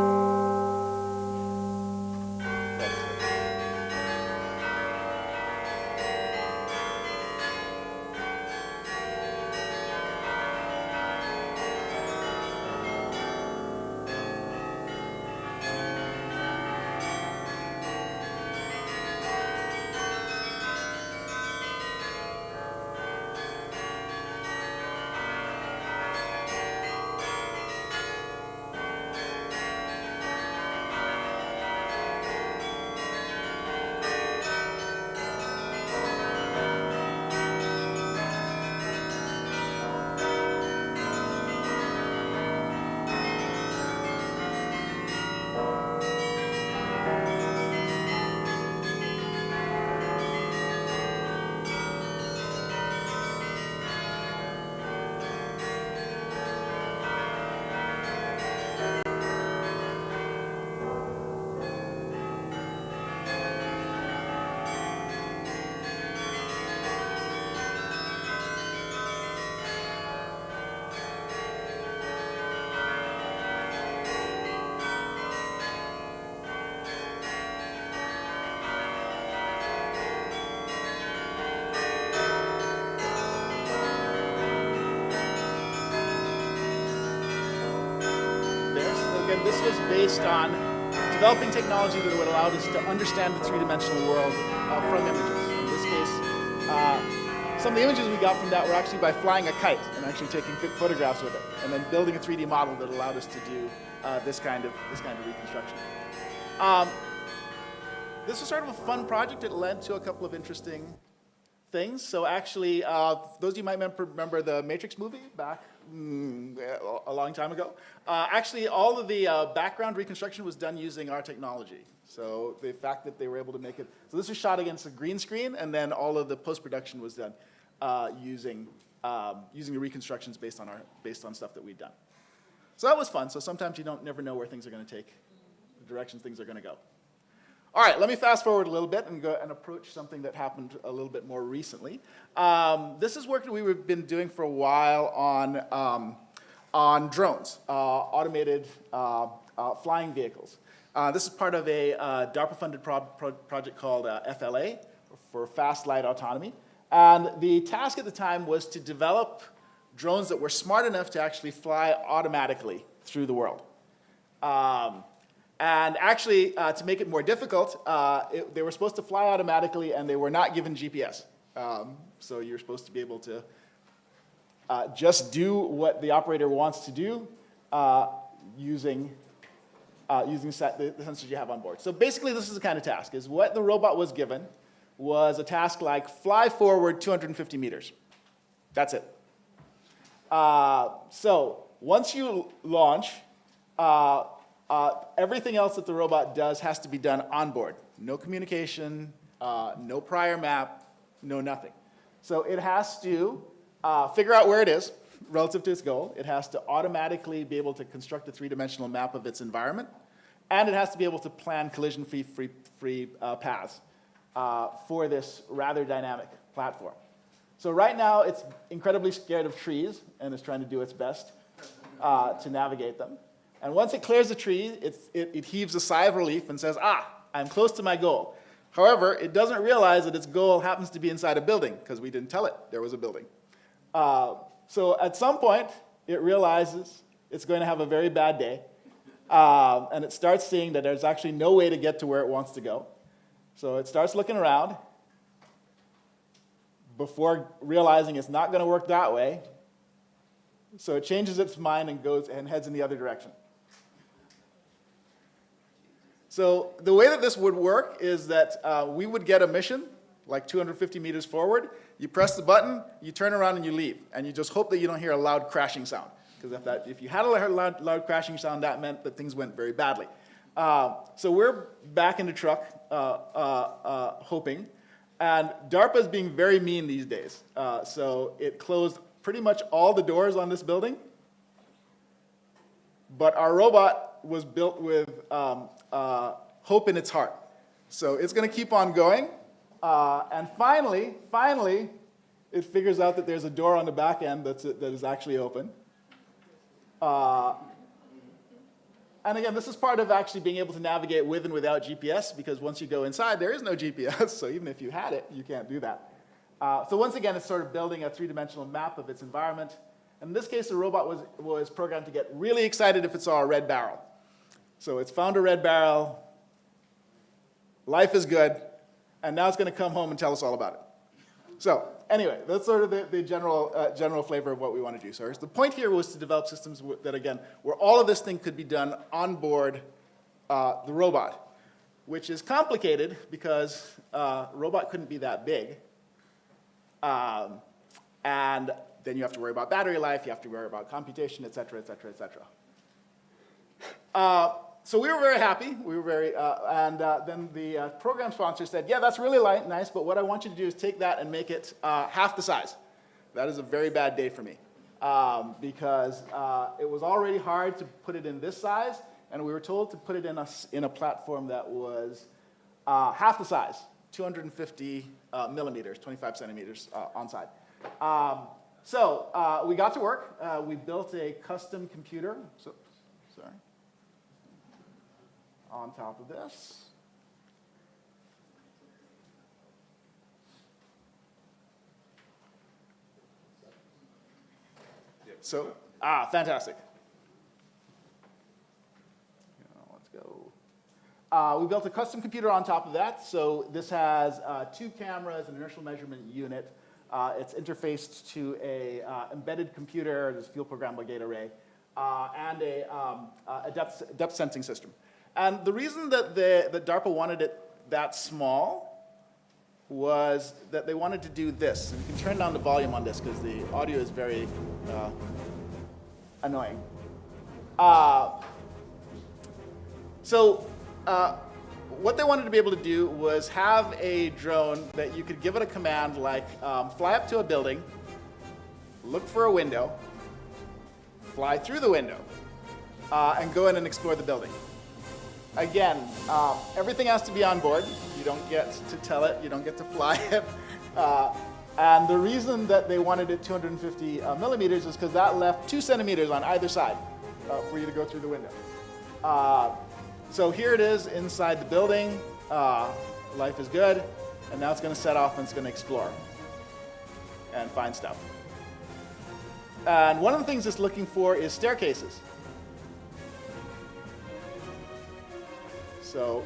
again, this was based on developing technology that would allow us to understand the three-dimensional world from images. In this case, some of the images we got from that were actually by flying a kite and actually taking photographs with it, and then building a 3D model that allowed us to do this kind of reconstruction. This was sort of a fun project. It led to a couple of interesting things. So actually, those of you might remember the Matrix movie back a long time ago. Actually, all of the background reconstruction was done using our technology. So the fact that they were able to make it, so this was shot against a green screen, and then all of the post-production was done using the reconstructions based on stuff that we'd done. So that was fun. So sometimes you never know where things are going to take, the directions things are going to go. All right, let me fast forward a little bit and go and approach something that happened a little bit more recently. This is work that we've been doing for a while on drones, automated flying vehicles. This is part of a DARPA-funded project called FLA, for Fast Light Autonomy. And the task at the time was to develop drones that were smart enough to actually fly automatically through the world. And actually, to make it more difficult, they were supposed to fly automatically, and they were not given GPS. So you're supposed to be able to just do what the operator wants to do using the sensors you have on board. So basically, this is the kind of task, is what the robot was given was a task like fly forward 250 meters. That's it. So once you launch, everything else that the robot does has to be done on board. No communication, no prior map, no nothing. So it has to figure out where it is relative to its goal. It has to automatically be able to construct a three-dimensional map of its environment. And it has to be able to plan collision-free paths for this rather dynamic platform. So right now, it's incredibly scared of trees and is trying to do its best to navigate them. And once it clears the tree, it heaves a sigh of relief and says, I'm close to my goal. However, it doesn't realize that its goal happens to be inside a building, because we didn't tell it there was a building. So at some point, it realizes it's going to have a very bad day, and it starts seeing that there's actually no way to get to where it wants to go. So it starts looking around before realizing it's not going to work that way. So it changes its mind and goes and heads in the other direction. So the way that this would work is that we would get a mission, like 250 meters forward. You press the button, you turn around, and you leave. And you just hope that you don't hear a loud crashing sound. Because if you had a loud crashing sound, that meant that things went very badly. So we're back in the truck, hoping. And DARPA is being very mean these days. So it closed pretty much all the doors on this building. But our robot was built with hope in its heart. So it's going to keep on going. And finally, it figures out that there's a door on the back end that is actually open. And again, this is part of actually being able to navigate with and without GPS, because once you go inside, there is no GPS. So even if you had it, you can't do that. So once again, it's sort of building a three-dimensional map of its environment. In this case, the robot was programmed to get really excited if it saw a red barrel. So it's found a red barrel. Life is good. And now it's going to come home and tell us all about it. So anyway, that's sort of the general flavor of what we want to do. So the point here was to develop systems that, again, where all of this thing could be done on board the robot, which is complicated because the robot couldn't be that big. And then you have to worry about battery life, you have to worry about computation, et cetera, et cetera, et cetera. So we were very happy. We were very, then the program sponsor said, yeah, that's really nice, but what I want you to do is take that and make it half the size. That is a very bad day for me, because it was already hard to put it in this size, and we were told to put it in a platform that was half the size, 250 millimeters, 25 centimeters on side. So we got to work. We built a custom computer. On top of this. So, fantastic. We built a custom computer on top of that. So this has 2 cameras, an inertial measurement unit. It's interfaced to a embedded computer, there's a field programmable gate array, and a depth sensing system. And the reason that that DARPA wanted it that small was that they wanted to do this. And you can turn down the volume on this because the audio is very annoying. What they wanted to be able to do was have a drone that you could give it a command like fly up to a building, look for a window, fly through the window, and go in and explore the building. Again, everything has to be on board. You don't get to tell it, you don't get to fly it. And the reason that they wanted it 250 millimeters is because that left 2 centimeters on either side for you to go through the window. So here it is inside the building. Life is good. And now it's going to set off and it's going to explore and find stuff. And one of the things it's looking for is staircases. So,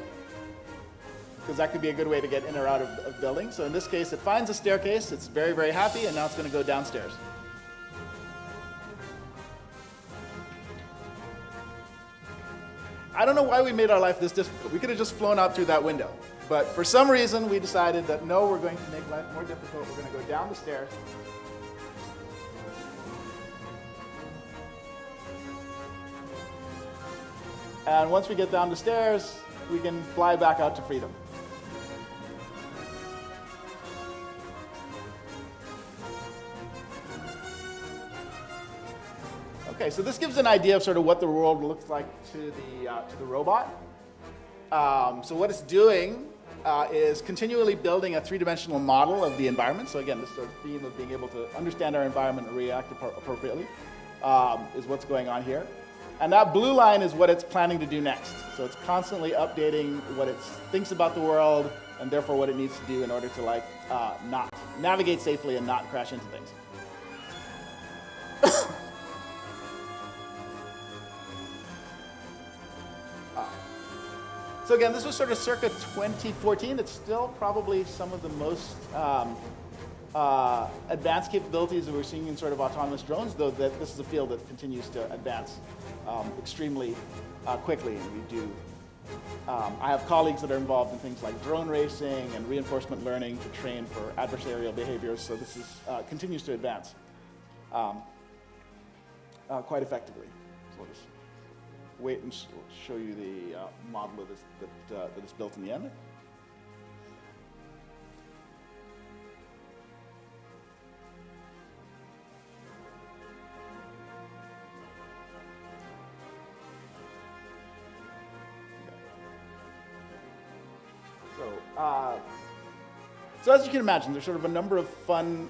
because that could be a good way to get in or out of buildings. So in this case, it finds a staircase. It's very, very happy. And now it's going to go downstairs. I don't know why we made our life this difficult. We could have just flown out through that window. But for some reason, we decided that no, we're going to make life more difficult. We're going to go down the stairs. And once we get down the stairs, we can fly back out to freedom. Okay, so this gives an idea of sort of what the world looks like to the robot. So what it's doing is continually building a 3-dimensional model of the environment. So again, this sort of theme of being able to understand our environment and react appropriately is what's going on here. And that blue line is what it's planning to do next. So it's constantly updating what it thinks about the world and therefore what it needs to do in order to not navigate safely and not crash into things. So again, this was sort of circa 2014. It's still probably some of the most advanced capabilities that we're seeing in sort of autonomous drones, though that this is a field that continues to advance extremely quickly. And we do. I have colleagues that are involved in things like drone racing and reinforcement learning to train for adversarial behaviors. So this is, continues to advance quite effectively. So we'll just wait and show you the model of this that is built in the end. So as you can imagine, there's sort of a number of fun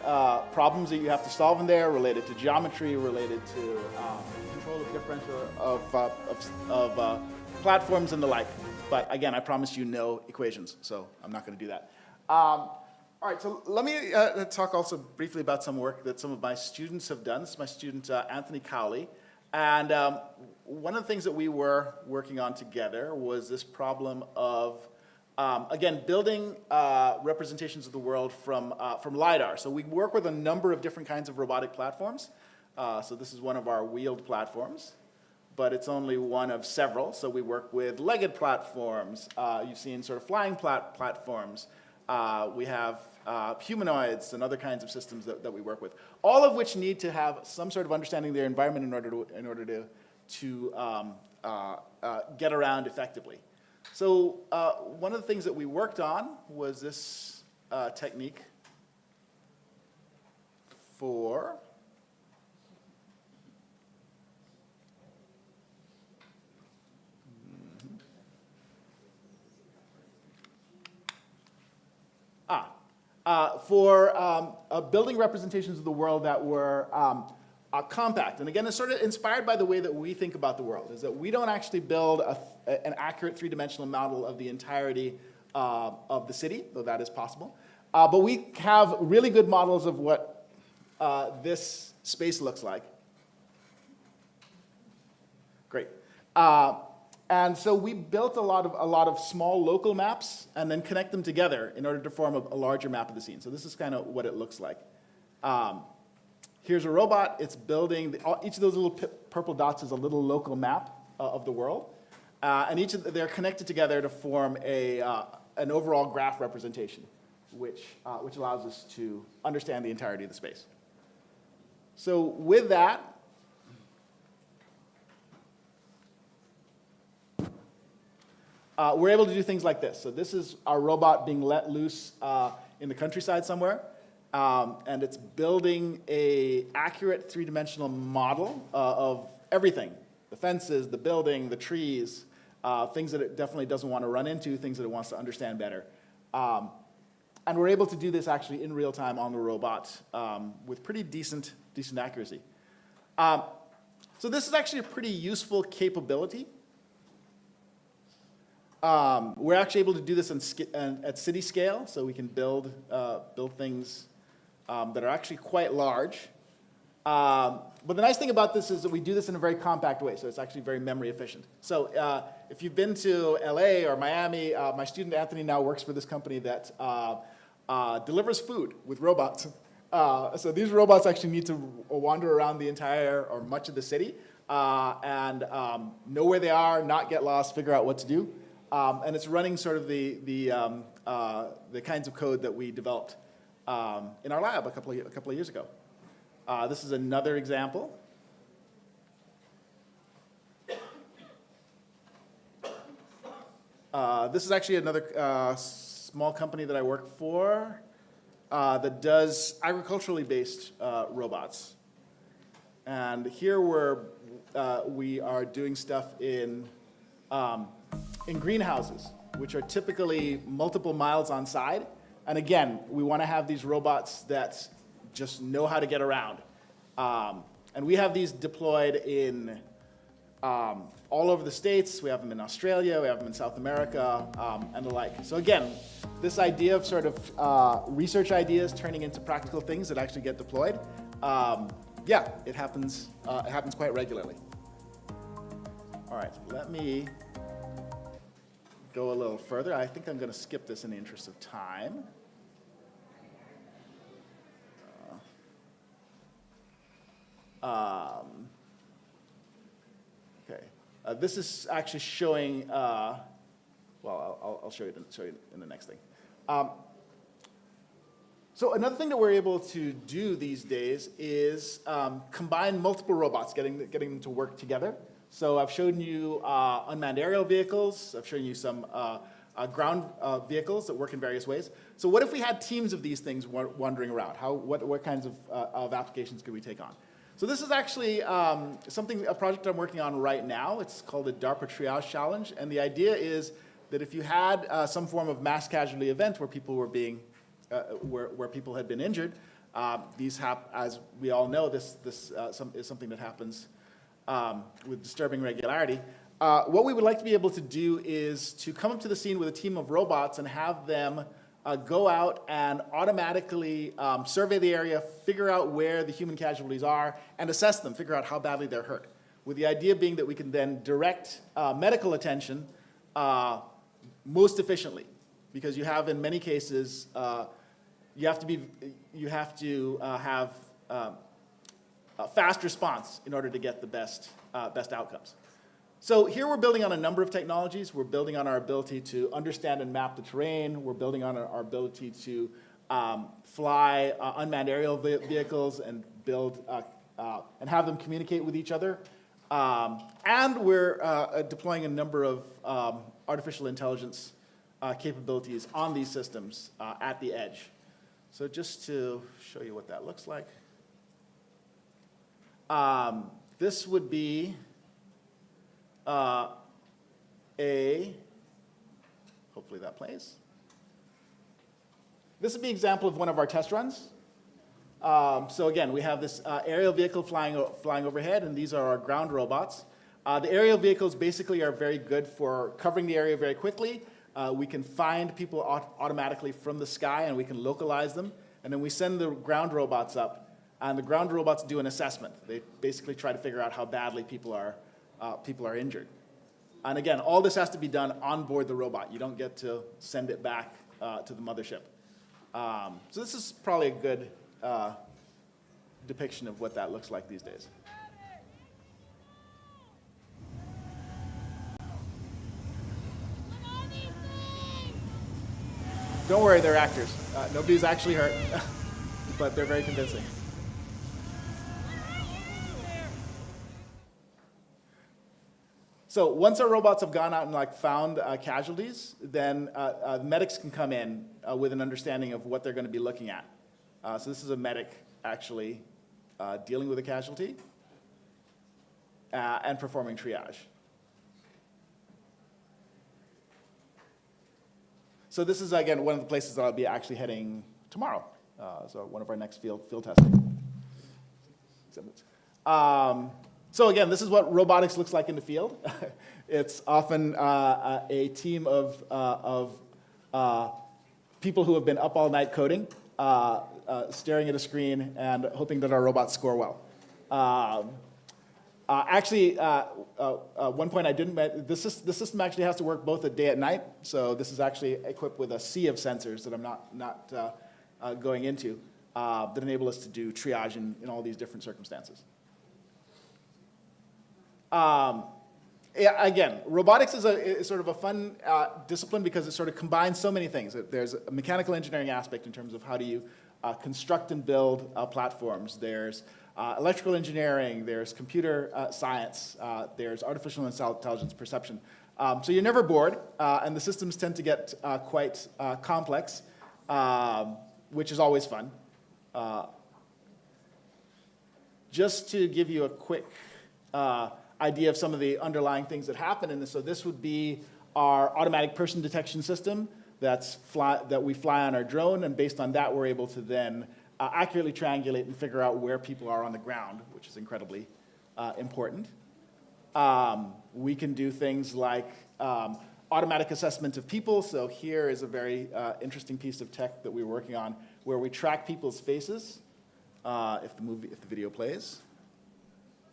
problems that you have to solve in there related to geometry, related to control of differential of platforms and the like. But again, I promised you no equations, so I'm not going to do that. All right, so let me talk also briefly about some work that some of my students have done. This is my student Anthony Cowley. And one of the things that we were working on together was this problem of again, building representations of the world from LiDAR. So we work with a number of different kinds of robotic platforms. So this is one of our wheeled platforms, but it's only one of several. So we work with legged platforms. You've seen sort of flying platforms. We have humanoids and other kinds of systems that we work with, all of which need to have some sort of understanding of their environment in order to get around effectively. So one of the things that we worked on was this technique for building representations of the world that were compact. And again, it's sort of inspired by the way that we think about the world, is that we don't actually build an accurate 3-dimensional model of the entirety of the city, though that is possible. But we have really good models of what this space looks like. Great. And so we built a lot of small local maps and then connect them together in order to form a larger map of the scene. So this is kind of what it looks like. Here's a robot. It's building, each of those little purple dots is a little local map of the world. And they're connected together to form an overall graph representation, which allows us to understand the entirety of the space. So with that, we're able to do things like this. So this is our robot being let loose in the countryside somewhere. And it's building an accurate three-dimensional model of everything. The fences, the building, the trees, things that it definitely doesn't want to run into, things that it wants to understand better. And we're able to do this actually in real time on the robot with pretty decent accuracy. So this is actually a pretty useful capability. We're actually able to do this at city scale, so we can build things that are actually quite large. But the nice thing about this is that we do this in a very compact way, so it's actually very memory efficient. So if you've been to LA or Miami, my student Anthony now works for this company that delivers food with robots. So these robots actually need to wander around the entire or much of the city and know where they are, not get lost, figure out what to do. And it's running sort of the kinds of code that we developed in our lab a couple of years ago. This is another example. This is actually another small company that I work for that does agriculturally based robots. And here we are doing stuff in greenhouses, which are typically multiple miles on side. And again, we want to have these robots that just know how to get around. And we have these deployed in all over the States. We have them in Australia, we have them in South America, and the like. So again, this idea of sort of research ideas turning into practical things that actually get deployed, yeah, it happens quite regularly. All right, let me go a little further. I think I'm going to skip this in the interest of time. Okay, this is actually showing. Well, I'll show you in the next thing. So another thing that we're able to do these days is combine multiple robots, getting them to work together. So I've shown you unmanned aerial vehicles. I've shown you some ground vehicles that work in various ways. So what if we had teams of these things wandering around? What kinds of applications could we take on? So this is actually a project I'm working on right now. It's called the DARPA Triage Challenge. And the idea is that if you had some form of mass casualty event where people were being, where people had been injured, as we all know, this is something that happens with disturbing regularity. What we would like to be able to do is to come up to the scene with a team of robots and have them go out and automatically survey the area, figure out where the human casualties are, and assess them, figure out how badly they're hurt. With the idea being that we can then direct medical attention most efficiently, because you have, in many cases, you have to have a fast response in order to get the best outcomes. So here we're building on a number of technologies. We're building on our ability to understand and map the terrain. We're building on our ability to fly unmanned aerial vehicles and build and have them communicate with each other. And we're deploying a number of artificial intelligence capabilities on these systems at the edge. So just to show you what that looks like. This would be hopefully that plays. This would be an example of one of our test runs. So again, we have this aerial vehicle flying overhead, and these are our ground robots. The aerial vehicles basically are very good for covering the area very quickly. We can find people automatically from the sky, and we can localize them. And then we send the ground robots up, and the ground robots do an assessment. They basically try to figure out how badly people are injured. And again, all this has to be done on board the robot. You don't get to send it back to the mothership. So this is probably a good depiction of what that looks like these days. Don't worry, they're actors. Nobody's actually hurt, but they're very convincing. So once our robots have gone out and found casualties, then medics can come in with an understanding of what they're going to be looking at. So this is a medic actually dealing with a casualty and performing triage. So this is, again, one of the places that I'll be actually heading tomorrow. So one of our next field testing exhibits. So again, this is what robotics looks like in the field. It's often a team of people who have been up all night coding, staring at a screen and hoping that our robots score well. Actually, one point I didn't mention, the system actually has to work both at day and night. So this is actually equipped with a sea of sensors that I'm not going into that enable us to do triage in all these different circumstances. Yeah, again, robotics is sort of a fun discipline because it sort of combines so many things. There's a mechanical engineering aspect in terms of how do you construct and build platforms. There's electrical engineering, there's computer science, there's artificial intelligence perception. So you're never bored, and the systems tend to get quite complex, which is always fun. Just to give you a quick idea of some of the underlying things that happen in this. So this would be our automatic person detection system that we fly on our drone, and based on that, we're able to then accurately triangulate and figure out where people are on the ground, which is incredibly important. We can do things like automatic assessment of people. So here is a very interesting piece of tech that we're working on where we track people's faces if the video plays,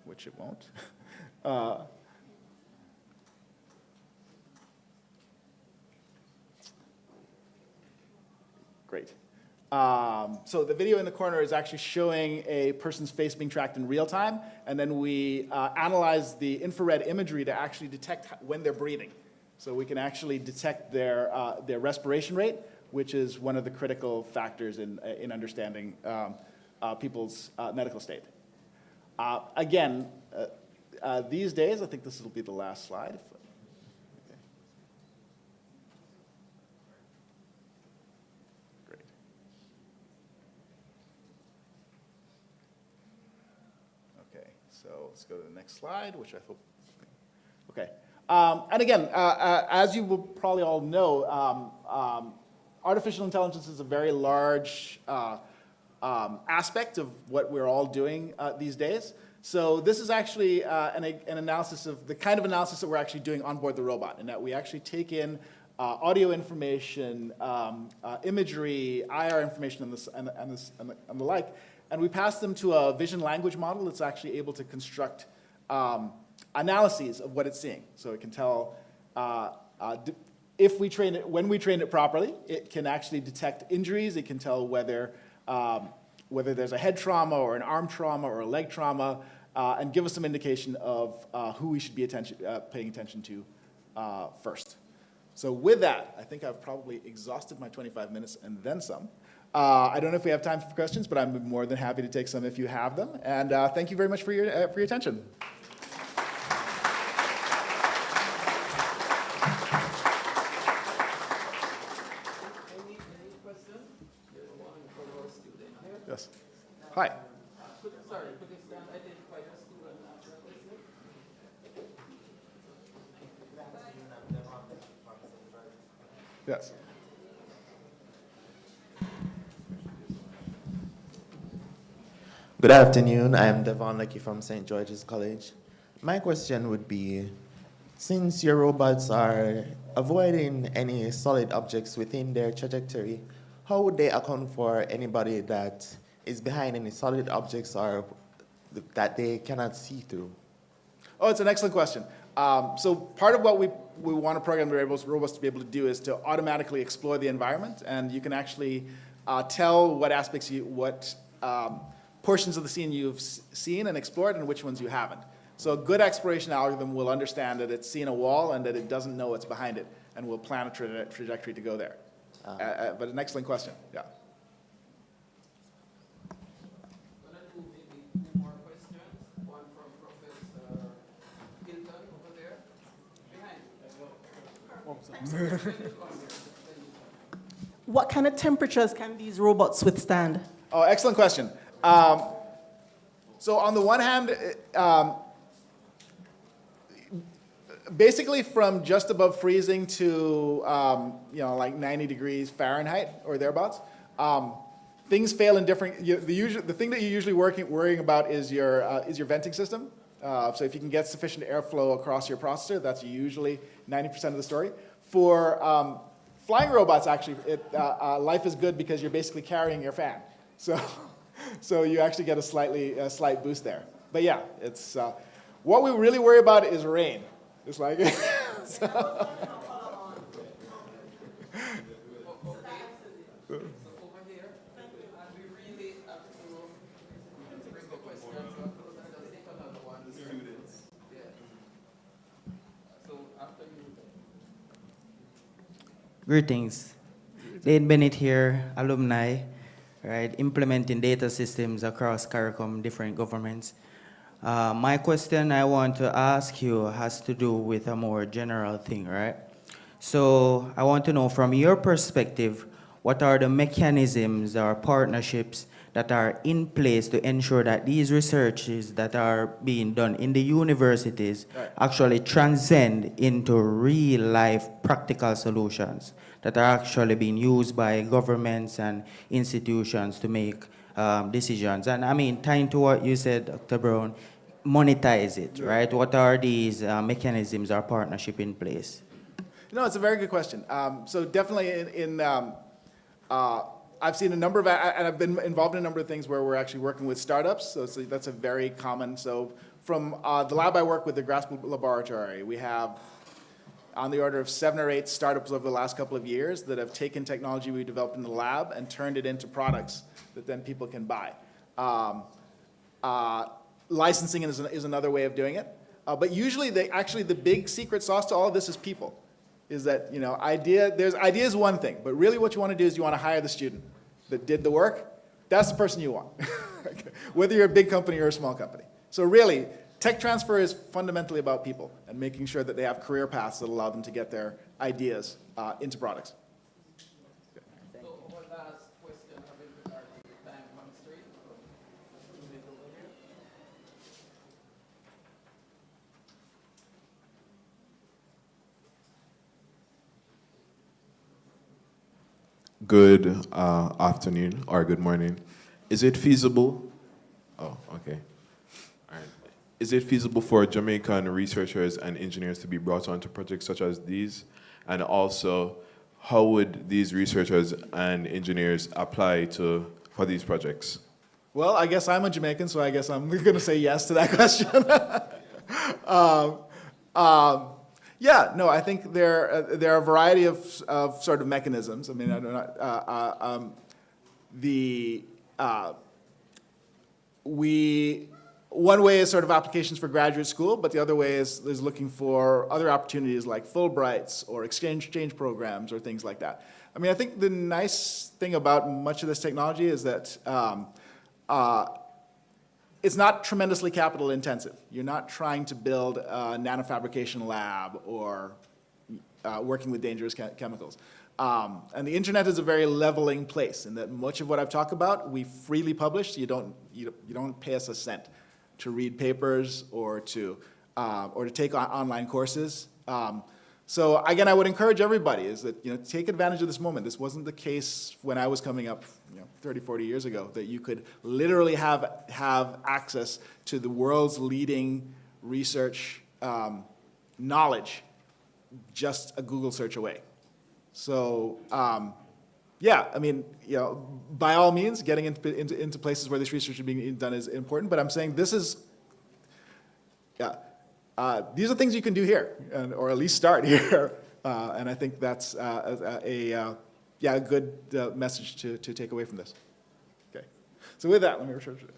which it won't. Great. So the video in the corner is actually showing a person's face being tracked in real time, and then we analyze the infrared imagery to actually detect when they're breathing. So we can actually detect their respiration rate, which is one of the critical factors in understanding people's medical state. Again, these days, I think this will be the last slide. Okay. Great. Okay, so let's go to the next slide, which I hope. Okay. And again, as you will probably all know, artificial intelligence is a very large aspect of what we're all doing these days. So this is actually an analysis of the kind of analysis that we're actually doing on board the robot, in that we actually take in audio information, imagery, IR information, and the like, and we pass them to a vision language model that's actually able to construct analyses of what it's seeing. So it can tell if we train it, when we train it properly, it can actually detect injuries. It can tell whether there's a head trauma or an arm trauma or a leg trauma, and give us some indication of who we should be paying attention to first. So with that, I think I've probably exhausted my 25 minutes and then some. I don't know if we have time for questions, but I'm more than happy to take some if you have them. And thank you very much for your attention. Yes. Hi. Sorry, could you stand, identify the student after listening? Yes. Good afternoon. I am Devon Leckie from St. George's College. My question would be, since your robots are avoiding any solid objects within their trajectory, how would they account for anybody that is behind any solid objects or that they cannot see through? Oh, it's an excellent question. So part of what we want to program the robots to be able to do is to automatically explore the environment, and you can actually tell what aspects portions of the scene you've seen and explored and which ones you haven't. So a good exploration algorithm will understand that it's seen a wall and that it doesn't know what's behind it, and will plan a trajectory to go there. But an excellent question, yeah. I'm going to do maybe two more questions. One from Professor Hilton over there. Behind. What kind of temperatures can these robots withstand? Oh, excellent question. So on the one hand, basically from just above freezing to like 90 degrees Fahrenheit or thereabouts, things fail in different. The thing that you're usually worrying about is your venting system. So if you can get sufficient airflow across your processor, that's usually 90% of the story. For flying robots, actually, life is good because you're basically carrying your fan. So you actually get a slight boost there. But yeah, it's what we really worry about is rain. It's like so. Greetings. Dane Bennett here, alumni, right, implementing data systems across CARICOM, different governments. My question I want to ask you has to do with a more general thing, right? So I want to know from your perspective, what are the mechanisms or partnerships that are in place to ensure that these researches that are being done in the universities actually transcend into real life practical solutions that are actually being used by governments and institutions to make decisions? And I mean, tying to what you said, Dr. Brown, monetize it, right? What are these mechanisms or partnership in place? No, it's a very good question. So definitely I've seen a number of, and I've been involved in a number of things where we're actually working with startups. So that's a very common. So from the lab I work with, the GRASP Laboratory, we have on the order of 7 or 8 startups over the last couple of years that have taken technology we developed in the lab and turned it into products that then people can buy. Licensing is another way of doing it. But usually, the big secret sauce to all of this is people. Is that, idea is one thing, but really what you want to do is you want to hire the student that did the work. That's the person you want, whether you're a big company or a small company. So really, tech transfer is fundamentally about people and making sure that they have career paths that allow them to get their ideas into products. So our last question having regard to the time constraint. Good afternoon or good morning. Is it feasible? Oh, okay. All right. Is it feasible for Jamaican researchers and engineers to be brought onto projects such as these? And also, how would these researchers and engineers apply for these projects? Well, I guess I'm a Jamaican, so I guess I'm going to say yes to that question. Yeah, no, I think there are a variety of sort of mechanisms. I mean, I don't know. One way is sort of applications for graduate school, but the other way is looking for other opportunities like Fulbrights or exchange programs or things like that. I mean, I think the nice thing about much of this technology is that it's not tremendously capital intensive. You're not trying to build a nanofabrication lab or working with dangerous chemicals. And the internet is a very leveling place in that much of what I've talked about, we freely publish. You don't pay us a cent to read papers or to take online courses. So again, I would encourage everybody is that, take advantage of this moment. This wasn't the case when I was coming up 30, 40 years ago, that you could literally have access to the world's leading research knowledge just a Google search away. So yeah, I mean, by all means, getting into places where this research is being done is important, but I'm saying this is, these are things you can do here, or at least start here. And I think that's a good message to take away from this. Okay. So with that, let me return to it.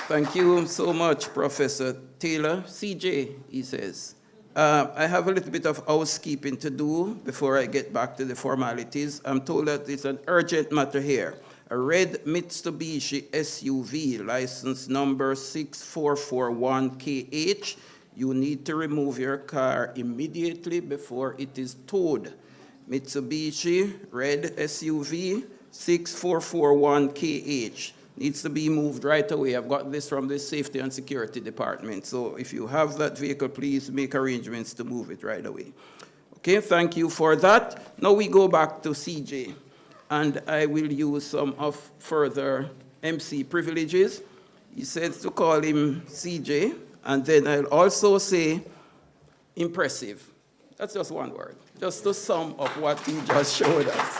Thank you so much, Professor Taylor. CJ, he says, I have a little bit of housekeeping to do before I get back to the formalities. I'm told that it's an urgent matter here. A red Mitsubishi SUV, license number 6441KH. You need to remove your car immediately before it is towed. Mitsubishi red SUV 6441KH. Needs to be moved right away. I've got this from the Safety and Security Department. So if you have that vehicle, please make arrangements to move it right away. Okay, thank you for that. Now we go back to CJ, and I will use some of further MC privileges. He says to call him CJ, and then I'll also say impressive. That's just one word, just to sum up what he just showed us.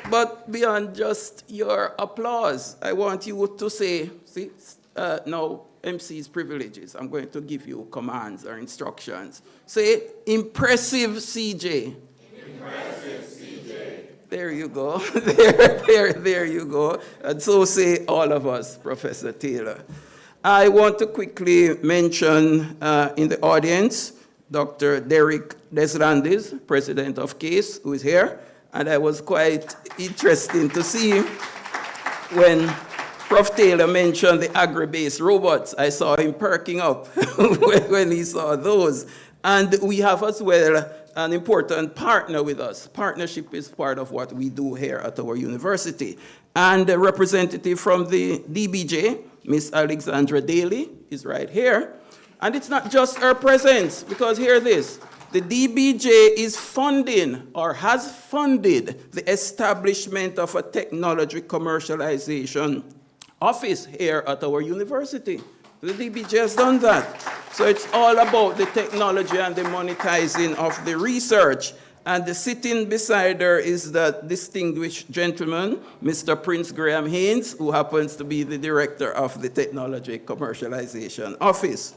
But beyond just your applause, I want you to say, see, now MC's privileges. I'm going to give you commands or instructions. Say, impressive CJ. Impressive CJ. There you go. there you go. And so say all of us, Professor Taylor. I want to quickly mention in the audience, Dr. Derek Deslandis, president of CASE, who is here. And I was quite interesting to see when Prof. Taylor mentioned the agri-based robots. I saw him perking up when he saw those. And we have as well an important partner with us. Partnership is part of what we do here at our university. And a representative from the DBJ, Miss Alexandra Daly, is right here. And it's not just her presence, because hear this. The DBJ is funding or has funded the establishment of a technology commercialization office here at our university. The DBJ has done that. So it's all about the technology and the monetizing of the research. And sitting beside her is that distinguished gentleman, Mr. Prince Graham Haynes, who happens to be the director of the Technology Commercialization Office.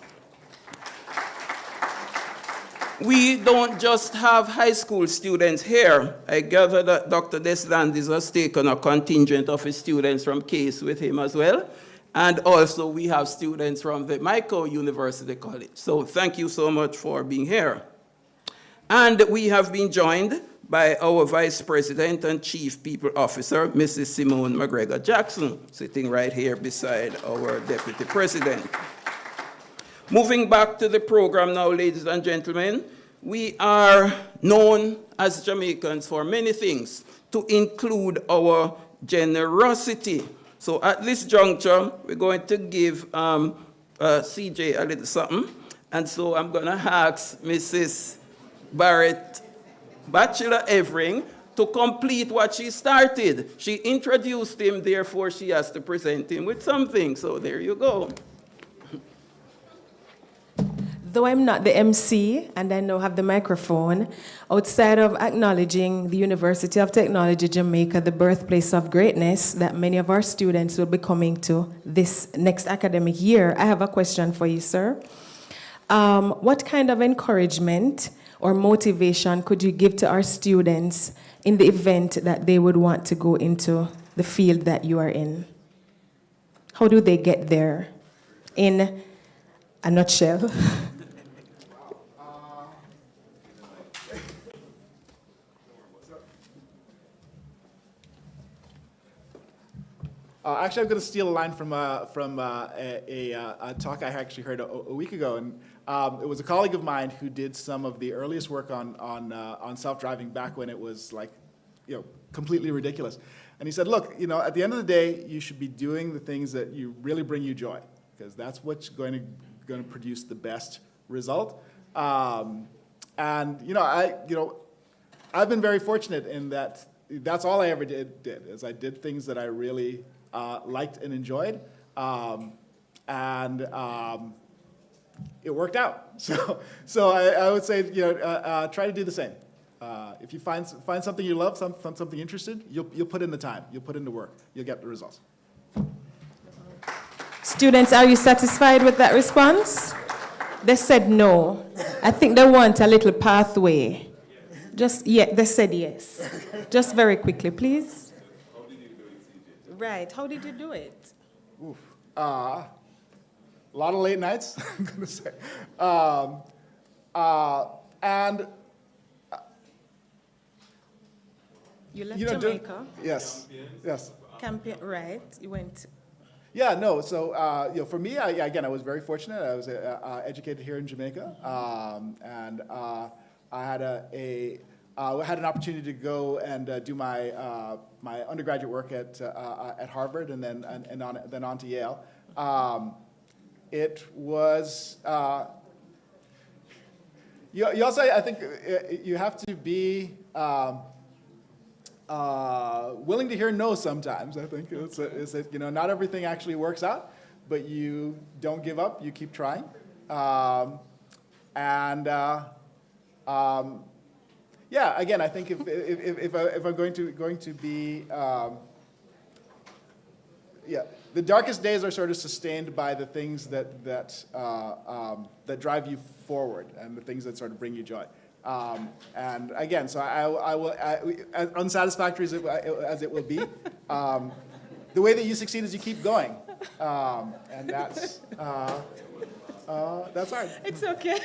We don't just have high school students here. I gather that Dr. Deslandis has taken a contingent of his students from CASE with him as well. And also we have students from the Michael University College. So thank you so much for being here. And we have been joined by our Vice President and Chief People Officer, Mrs. Simone McGregor Jackson, sitting right here beside our Deputy President. Moving back to the program now, ladies and gentlemen, we are known as Jamaicans for many things, to include our generosity. So at this juncture, we're going to give CJ a little something. And so I'm going to ask Mrs. Barrett Bachelor Evering to complete what she started. She introduced him, therefore she has to present him with something. So there you go. Though I'm not the MC and I now have the microphone, outside of acknowledging the University of Technology Jamaica, the birthplace of greatness that many of our students will be coming to this next academic year, I have a question for you, sir. What kind of encouragement or motivation could you give to our students in the event that they would want to go into the field that you are in? How do they get there? In a nutshell. Actually, I'm going to steal a line from a talk I actually heard a week ago, and it was a colleague of mine who did some of the earliest work on self-driving back when it was like, completely ridiculous. And he said, look, at the end of the day, you should be doing the things that you really bring you joy, because that's what's going to produce the best result. And I've been very fortunate in that. That's all I ever did is I did things that I really it worked out. So I would say, try to do the same. If you find something you love, something you're interested, you'll put in the time, you'll put in the work, you'll get the results. Students, are you satisfied with that response? They said no. I think they want a little pathway. They said yes. Just very quickly, please. Right, how did you do it? Oof. A lot of late nights, I'm gonna say. And you left Jamaica? Yes. Campaign, right, you went. Yeah, no, so, for me, I was very fortunate. I was educated here in Jamaica, and I had had an opportunity to go and do my my undergraduate work at Harvard, and then on to Yale. It was you also, I think, you have to be willing to hear no sometimes. I think it's that not everything actually works out, but you don't give up. You keep trying, yeah. Again, I think if I'm going to be the darkest days are sort of sustained by the things that drive you forward and the things that sort of bring you joy. And again, so I will, as unsatisfactory as it will be, the way that you succeed is you keep going, and that's hard. It's okay.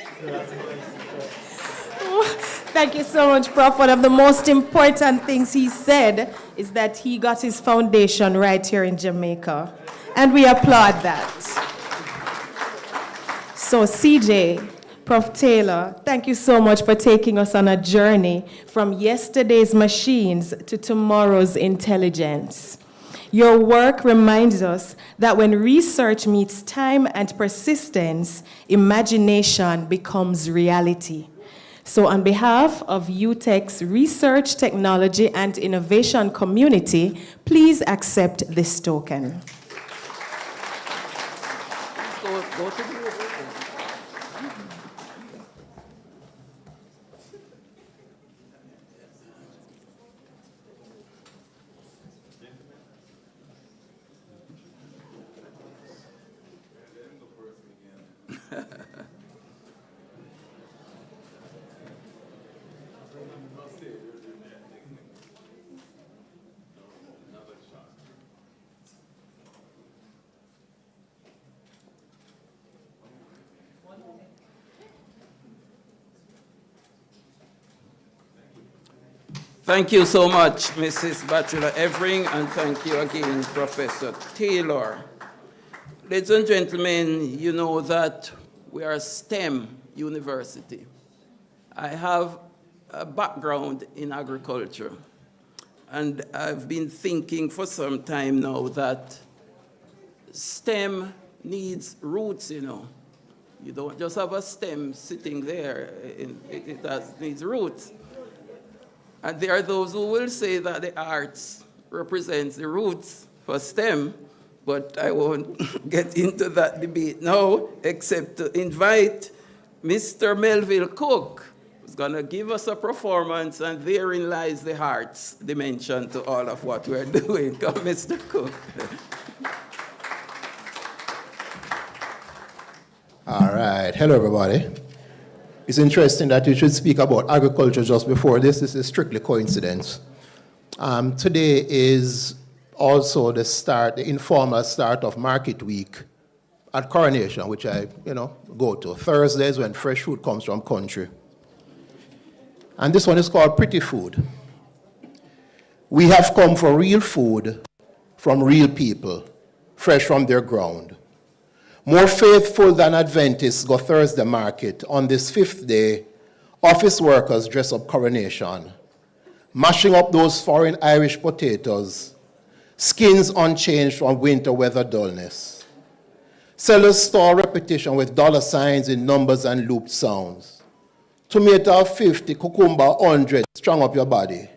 Thank you so much, Prof. One of the most important things he said is that he got his foundation right here in Jamaica, and we applaud that. So, CJ, Prof. Taylor, thank you so much for taking us on a journey from yesterday's machines to tomorrow's intelligence. Your work reminds us that when research meets time and persistence, imagination becomes reality. So on behalf of UTEC's Research, Technology, and Innovation community, please accept this token. Go to the Thank you so much, Mrs. Bachelor Evering, and thank you again, Professor Taylor. Ladies and gentlemen, you know that we are a STEM university. I have a background in agriculture, and I've been thinking for some time now that STEM needs roots, You don't just have a STEM sitting there, it needs roots. And there are those who will say that the arts represents the roots for STEM, but I won't get into that debate now, except to invite Mr. Melville Cook, who's going to give us a performance, and therein lies the heart's dimension to all of what we're doing. Come, Mr. Cook. All right. Hello, everybody. It's interesting that you should speak about agriculture just before this. This is strictly coincidence. Today is also the informal start of Market Week at Coronation, which I, go to. Thursdays when fresh food comes from country. And this one is called Pretty Food. We have come for real food from real people, fresh from their ground. More faithful than Adventists go Thursday market. On this fifth day, office workers dress up Coronation, mashing up those foreign Irish potatoes, skins unchanged from winter weather dullness. Sellers store repetition with dollar signs in numbers and looped sounds. Tomato 50, cucumber 100, strung up your body.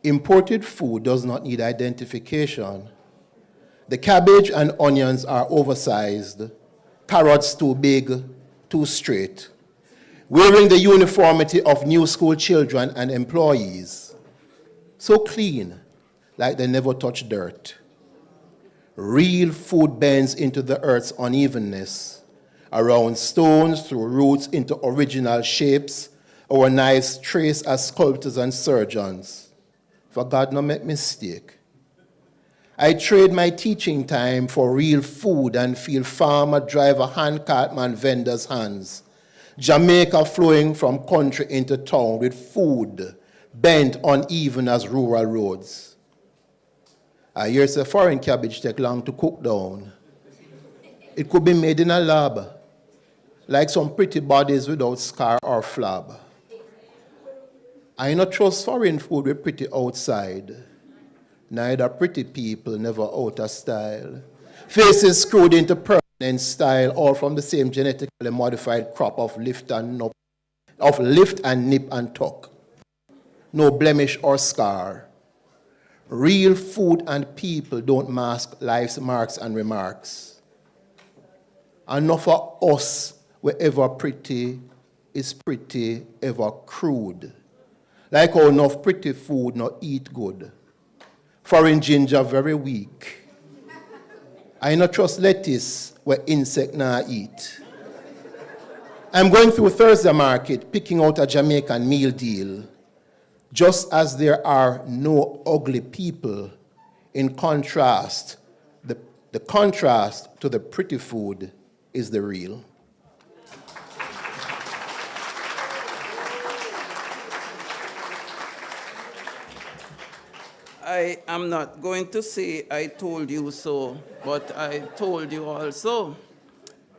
Imported food does not need identification. The cabbage and onions are oversized. parrots too big, too straight, wearing the uniformity of new school children and employees, so clean, like they never touch dirt. Real food bends into the earth's unevenness, around stones, through roots into original shapes, our knives trace as sculptors and surgeons. For God no make mistake. I trade my teaching time for real food and feel farmer, driver, handcart man, vendors' hands. Jamaica flowing from country into town with food bent uneven as rural roads. I hear say foreign cabbage take long to cook down. It could be made in a lab, like some pretty bodies without scar or flab. I not trust foreign food with pretty outside. Neither pretty people, never out of style. Faces screwed into permanent style, all from the same genetically modified crop of lift and nip and tuck. No blemish or scar. Real food and people don't mask life's marks and remarks. Enough for us, wherever pretty is pretty, ever crude. Like how enough pretty food not eat good. Foreign ginger very weak. I not trust lettuce where insect nah eat. I'm going through Thursday market picking out a Jamaican meal deal. Just as there are no ugly people, in contrast, the contrast to the pretty food is the real. I am not going to say I told you so, but I told you also.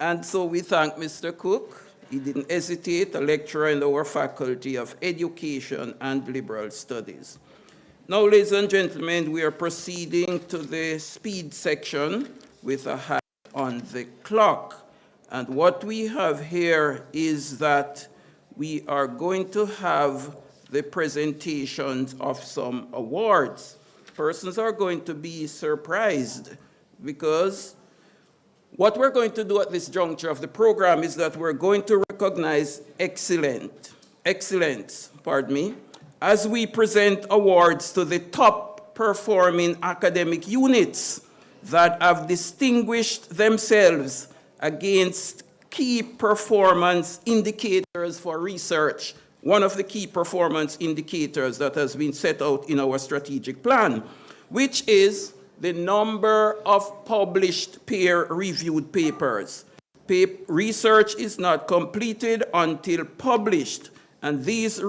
And so we thank Mr. Cook. He didn't hesitate, a lecturer in our Faculty of Education and Liberal Studies. Now, ladies and gentlemen, we are proceeding to the speed section with a hat on the clock. And what we have here is that we are going to have the presentations of some awards. Persons are going to be surprised because what we're going to do at this juncture of the program is that we're going to recognize excellence, as we present awards to the top performing academic units that have distinguished themselves against key performance indicators for research. One of the key performance indicators that has been set out in our strategic plan, which is the number of published peer-reviewed papers. Research is not completed until published, and these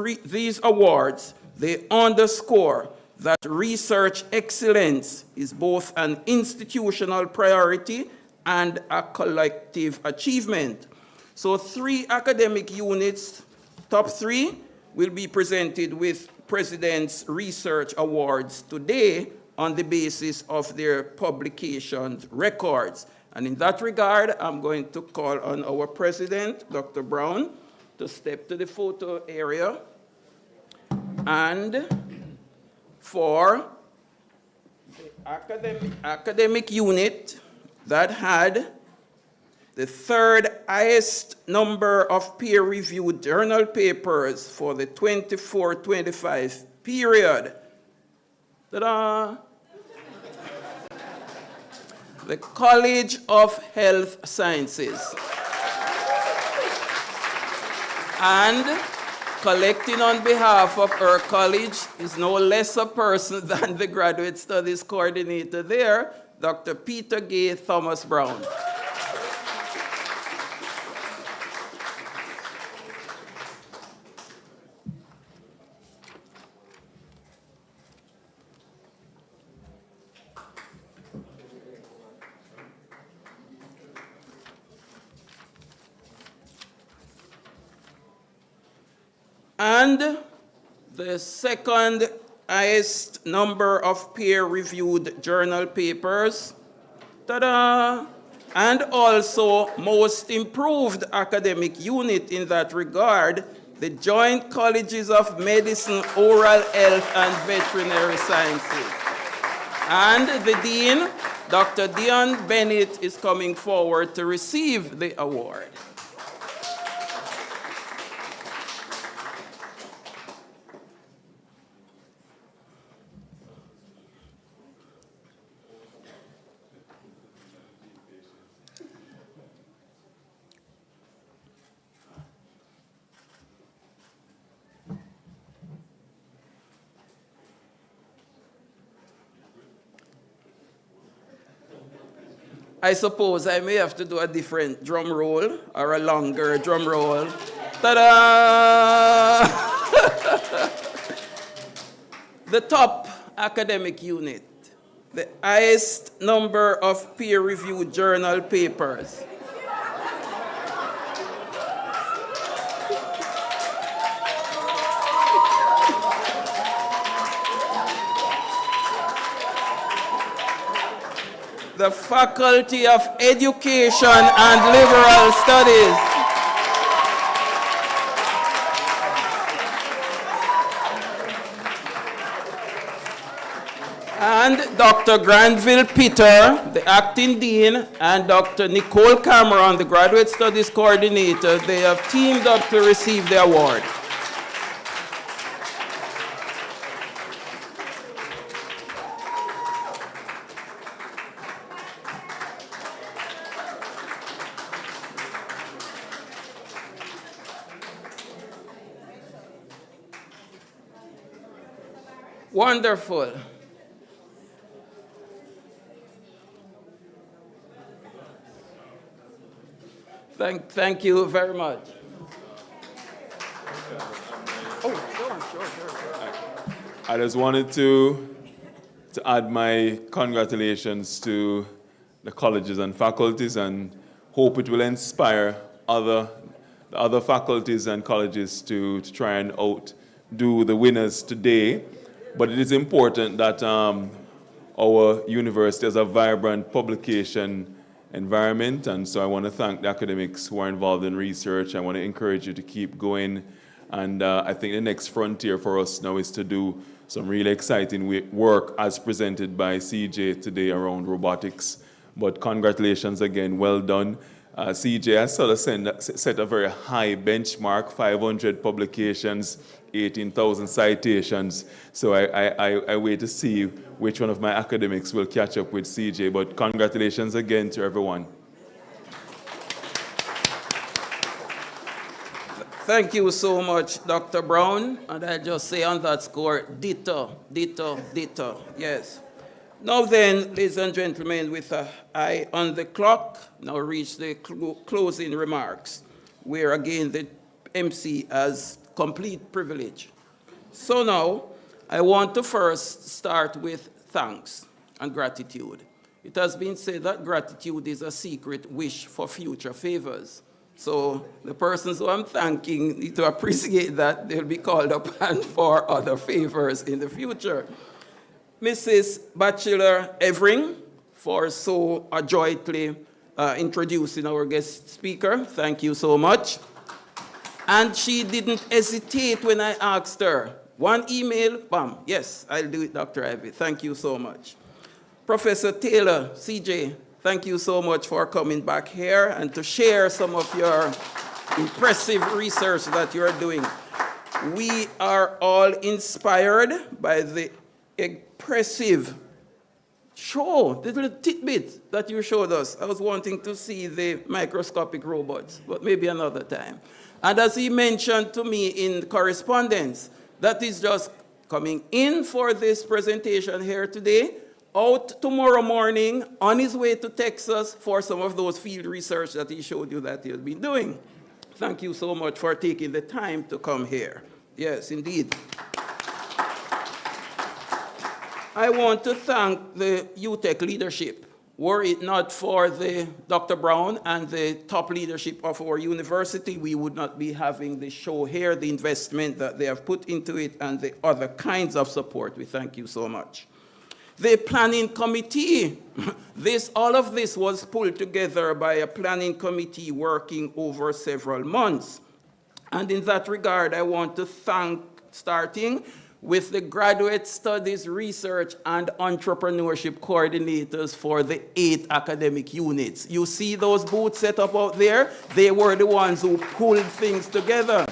awards, they underscore that research excellence is both an institutional priority and a collective achievement. So 3 academic units, top 3, will be presented with President's Research Awards today on the basis of their publication records. And in that regard, I'm going to call on our President, Dr. Brown, to step to the photo area. And for the academic unit that had the 3rd highest number of peer-reviewed journal papers for the 24-25 period. Ta-da! The College of Health Sciences. And collecting on behalf of her college is no less a person than the Graduate Studies Coordinator there, Dr. Peter Gay Thomas Brown. And the 2nd highest number of peer-reviewed journal papers, ta-da! And also most improved academic unit in that regard, the Joint Colleges of Medicine, Oral Health, and Veterinary Sciences. And the Dean Dr. Dion Bennett is coming forward to receive the award. I suppose I may have to do a different drum roll or a longer drum roll. Ta-da! The top academic unit, the highest number of peer-reviewed journal papers. The Faculty of Education and Liberal Studies. And Dr. Granville Peter, the acting dean, and Dr. Nicole Cameron, the graduate studies coordinator, they have teamed up to receive the award. Wonderful. Thank you very much. I just wanted to add my congratulations to the colleges and faculties, and hope it will inspire other faculties and colleges to try and outdo the winners today. But it is important that our university has a vibrant publication environment, and so I want to thank the academics who are involved in research. I want to encourage you to keep going, and I think the next frontier for us now is to do some really exciting work as presented by CJ today around robotics. But congratulations again, well done. CJ has sort of set a very high benchmark, 500 publications, 18,000 citations. So I wait to see which one of my academics will catch up with CJ. But congratulations again to everyone. Thank you so much, Dr. Brown. And I just say on that score, ditto, ditto, ditto. Yes. Now then, ladies and gentlemen, with an eye on the clock, now reach the closing remarks, where again the MC has complete privilege. So now, I want to first start with thanks and gratitude. It has been said that gratitude is a secret wish for future favors. So the persons who I'm thanking need to appreciate that they'll be called upon for other favors in the future. Mrs. Bachelor Evering, for so adroitly introducing our guest speaker. Thank you so much. And she didn't hesitate when I asked her. One email, bam, yes, I'll do it, Dr. Ivy. Thank you so much. Professor Taylor, CJ, thank you so much for coming back here and to share some of your impressive research that you're doing. We are all inspired by the impressive show, the little tidbit that you showed us. I was wanting to see the microscopic robots, but maybe another time. And as he mentioned to me in correspondence, that is just coming in for this presentation here today, out tomorrow morning, on his way to Texas for some of those field research that he showed you that he'll be doing. Thank you so much for taking the time to come here. Yes, indeed. I want to thank the UTech leadership. Were it not for the Dr. Brown and the top leadership of our university, we would not be having the show here, the investment that they have put into it, and the other kinds of support. We thank you so much. The planning committee, all of this was pulled together by a planning committee working over several months. And in that regard, I want to thank, starting with the Graduate Studies, Research, and Entrepreneurship Coordinators for the 8 academic units. You see those booths set up out there? They were the ones who pulled things together,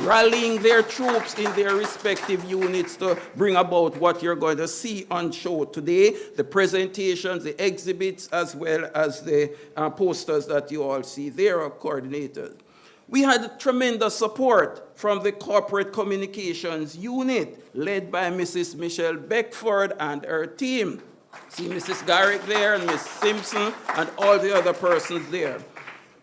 rallying their troops in their respective units to bring about what you're going to see on show today, the presentations, the exhibits, as well as the posters that you all see there are coordinated. We had tremendous support from the Corporate Communications Unit, led by Mrs. Michelle Beckford and her team. See Mrs. Garrick there, and Ms. Simpson, and all the other persons there.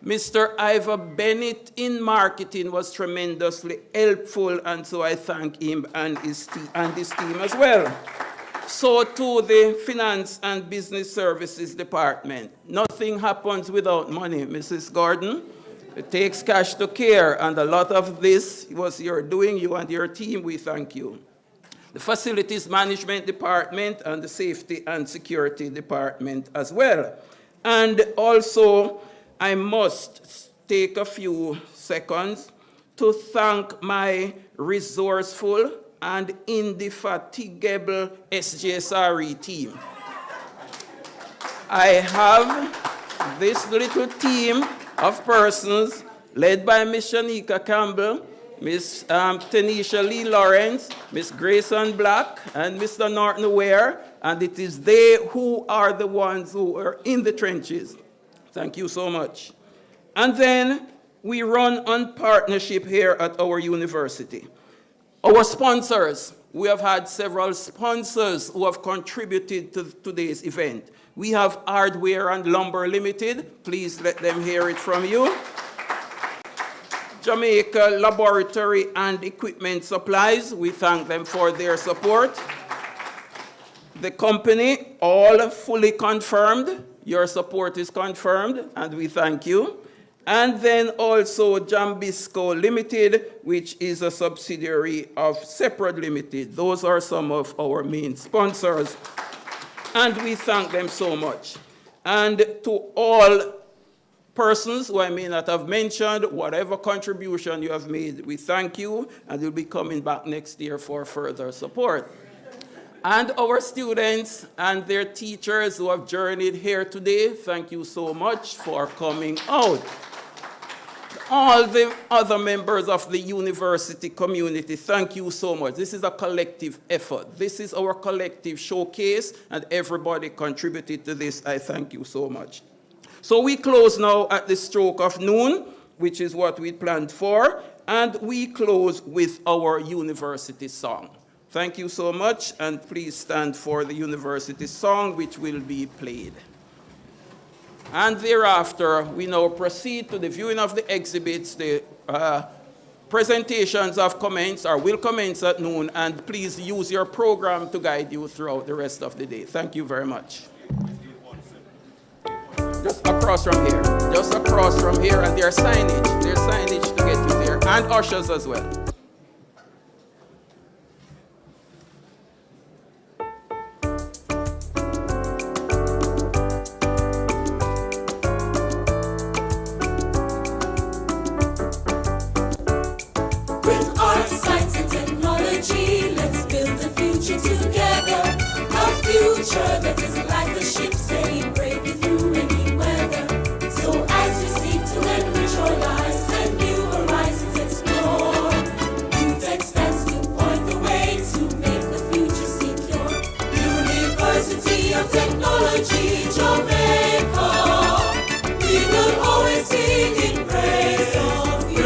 Mr. Ivor Bennett in marketing was tremendously helpful, and so I thank him and his team as well. So too the Finance and Business Services Department. Nothing happens without money, Mrs. Gordon. It takes cash to care, and a lot of this was your doing, you and your team. We thank you. The Facilities Management Department and the Safety and Security Department as well. And also, I must take a few seconds to thank my resourceful and indefatigable SGSRE team. I have this little team of persons led by Ms. Shanika Campbell, Ms. Tanisha Lee Lawrence, Ms. Grayson Black, and Mr. Norton Ware, and it is they who are the ones who are in the trenches. Thank you so much. And then we run on partnership here at our university. Our sponsors, we have had several sponsors who have contributed to today's event. We have Hardware and Lumber Limited. Please let them hear it from you. Jamaica Laboratory and Equipment Supplies, we thank them for their support. The company, all fully confirmed. Your support is confirmed, and we thank you. And then also Jambisco Limited, which is a subsidiary of Separate Limited. Those are some of our main sponsors, and we thank them so much. And to all persons who I may not have mentioned, whatever contribution you have made, we thank you, and you'll be coming back next year for further support. And our students and their teachers who have journeyed here today, thank you so much for coming out. All the other members of the university community, thank you so much. This is a collective effort. This is our collective showcase, and everybody contributed to this. I thank you so much. So we close now at the stroke of noon, which is what we planned for, and we close with our university song. Thank you so much, and please stand for the university song, which will be played. And thereafter, we now proceed to the viewing of the exhibits. The presentations have commenced or will commence at noon, and please use your program to guide you throughout the rest of the day. Thank you very much. Just across from here. Just across from here, and there's signage. There's signage to get you there, and ushers as well. That is like a ship sailing, breaking through any weather. So as we seek to enrich our lives and new horizons explore, UTech stands to point the way to make the future secure. University of Technology, Jamaica, we will always sing in praise of you,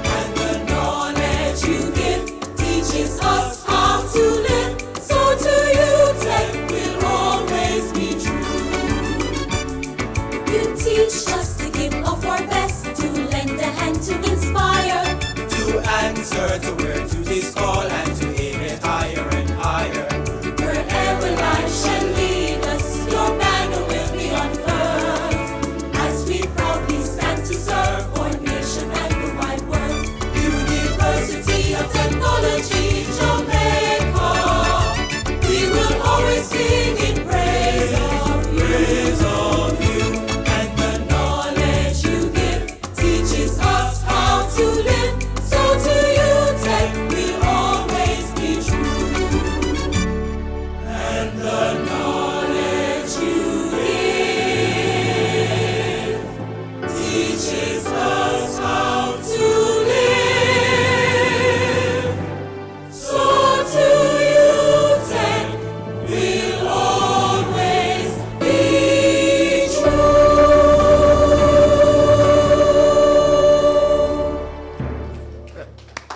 and the knowledge you give teaches us how to live. So to you, Tech will always be true. You teach us to give of our best, to lend a hand to inspire, to answer to where duties call, and to aim it higher and higher. Wherever life shall lead us, your banner will be unfurled, as we proudly stand to serve our nation and the wide world. University of Technology, Jamaica, we will always sing in praise of you, and the knowledge you give teaches us how to live. So to you, Tech, we all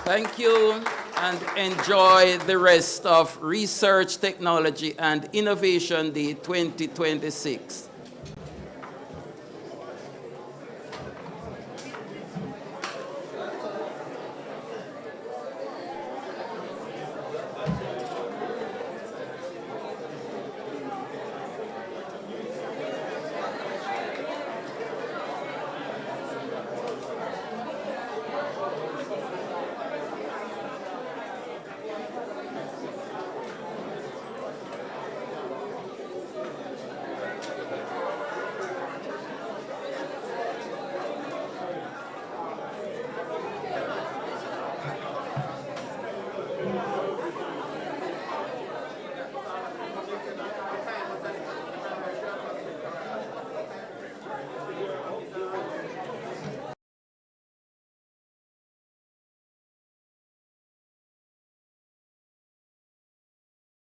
Thank you, and enjoy the rest of Research, Technology, and Innovation Day 2026.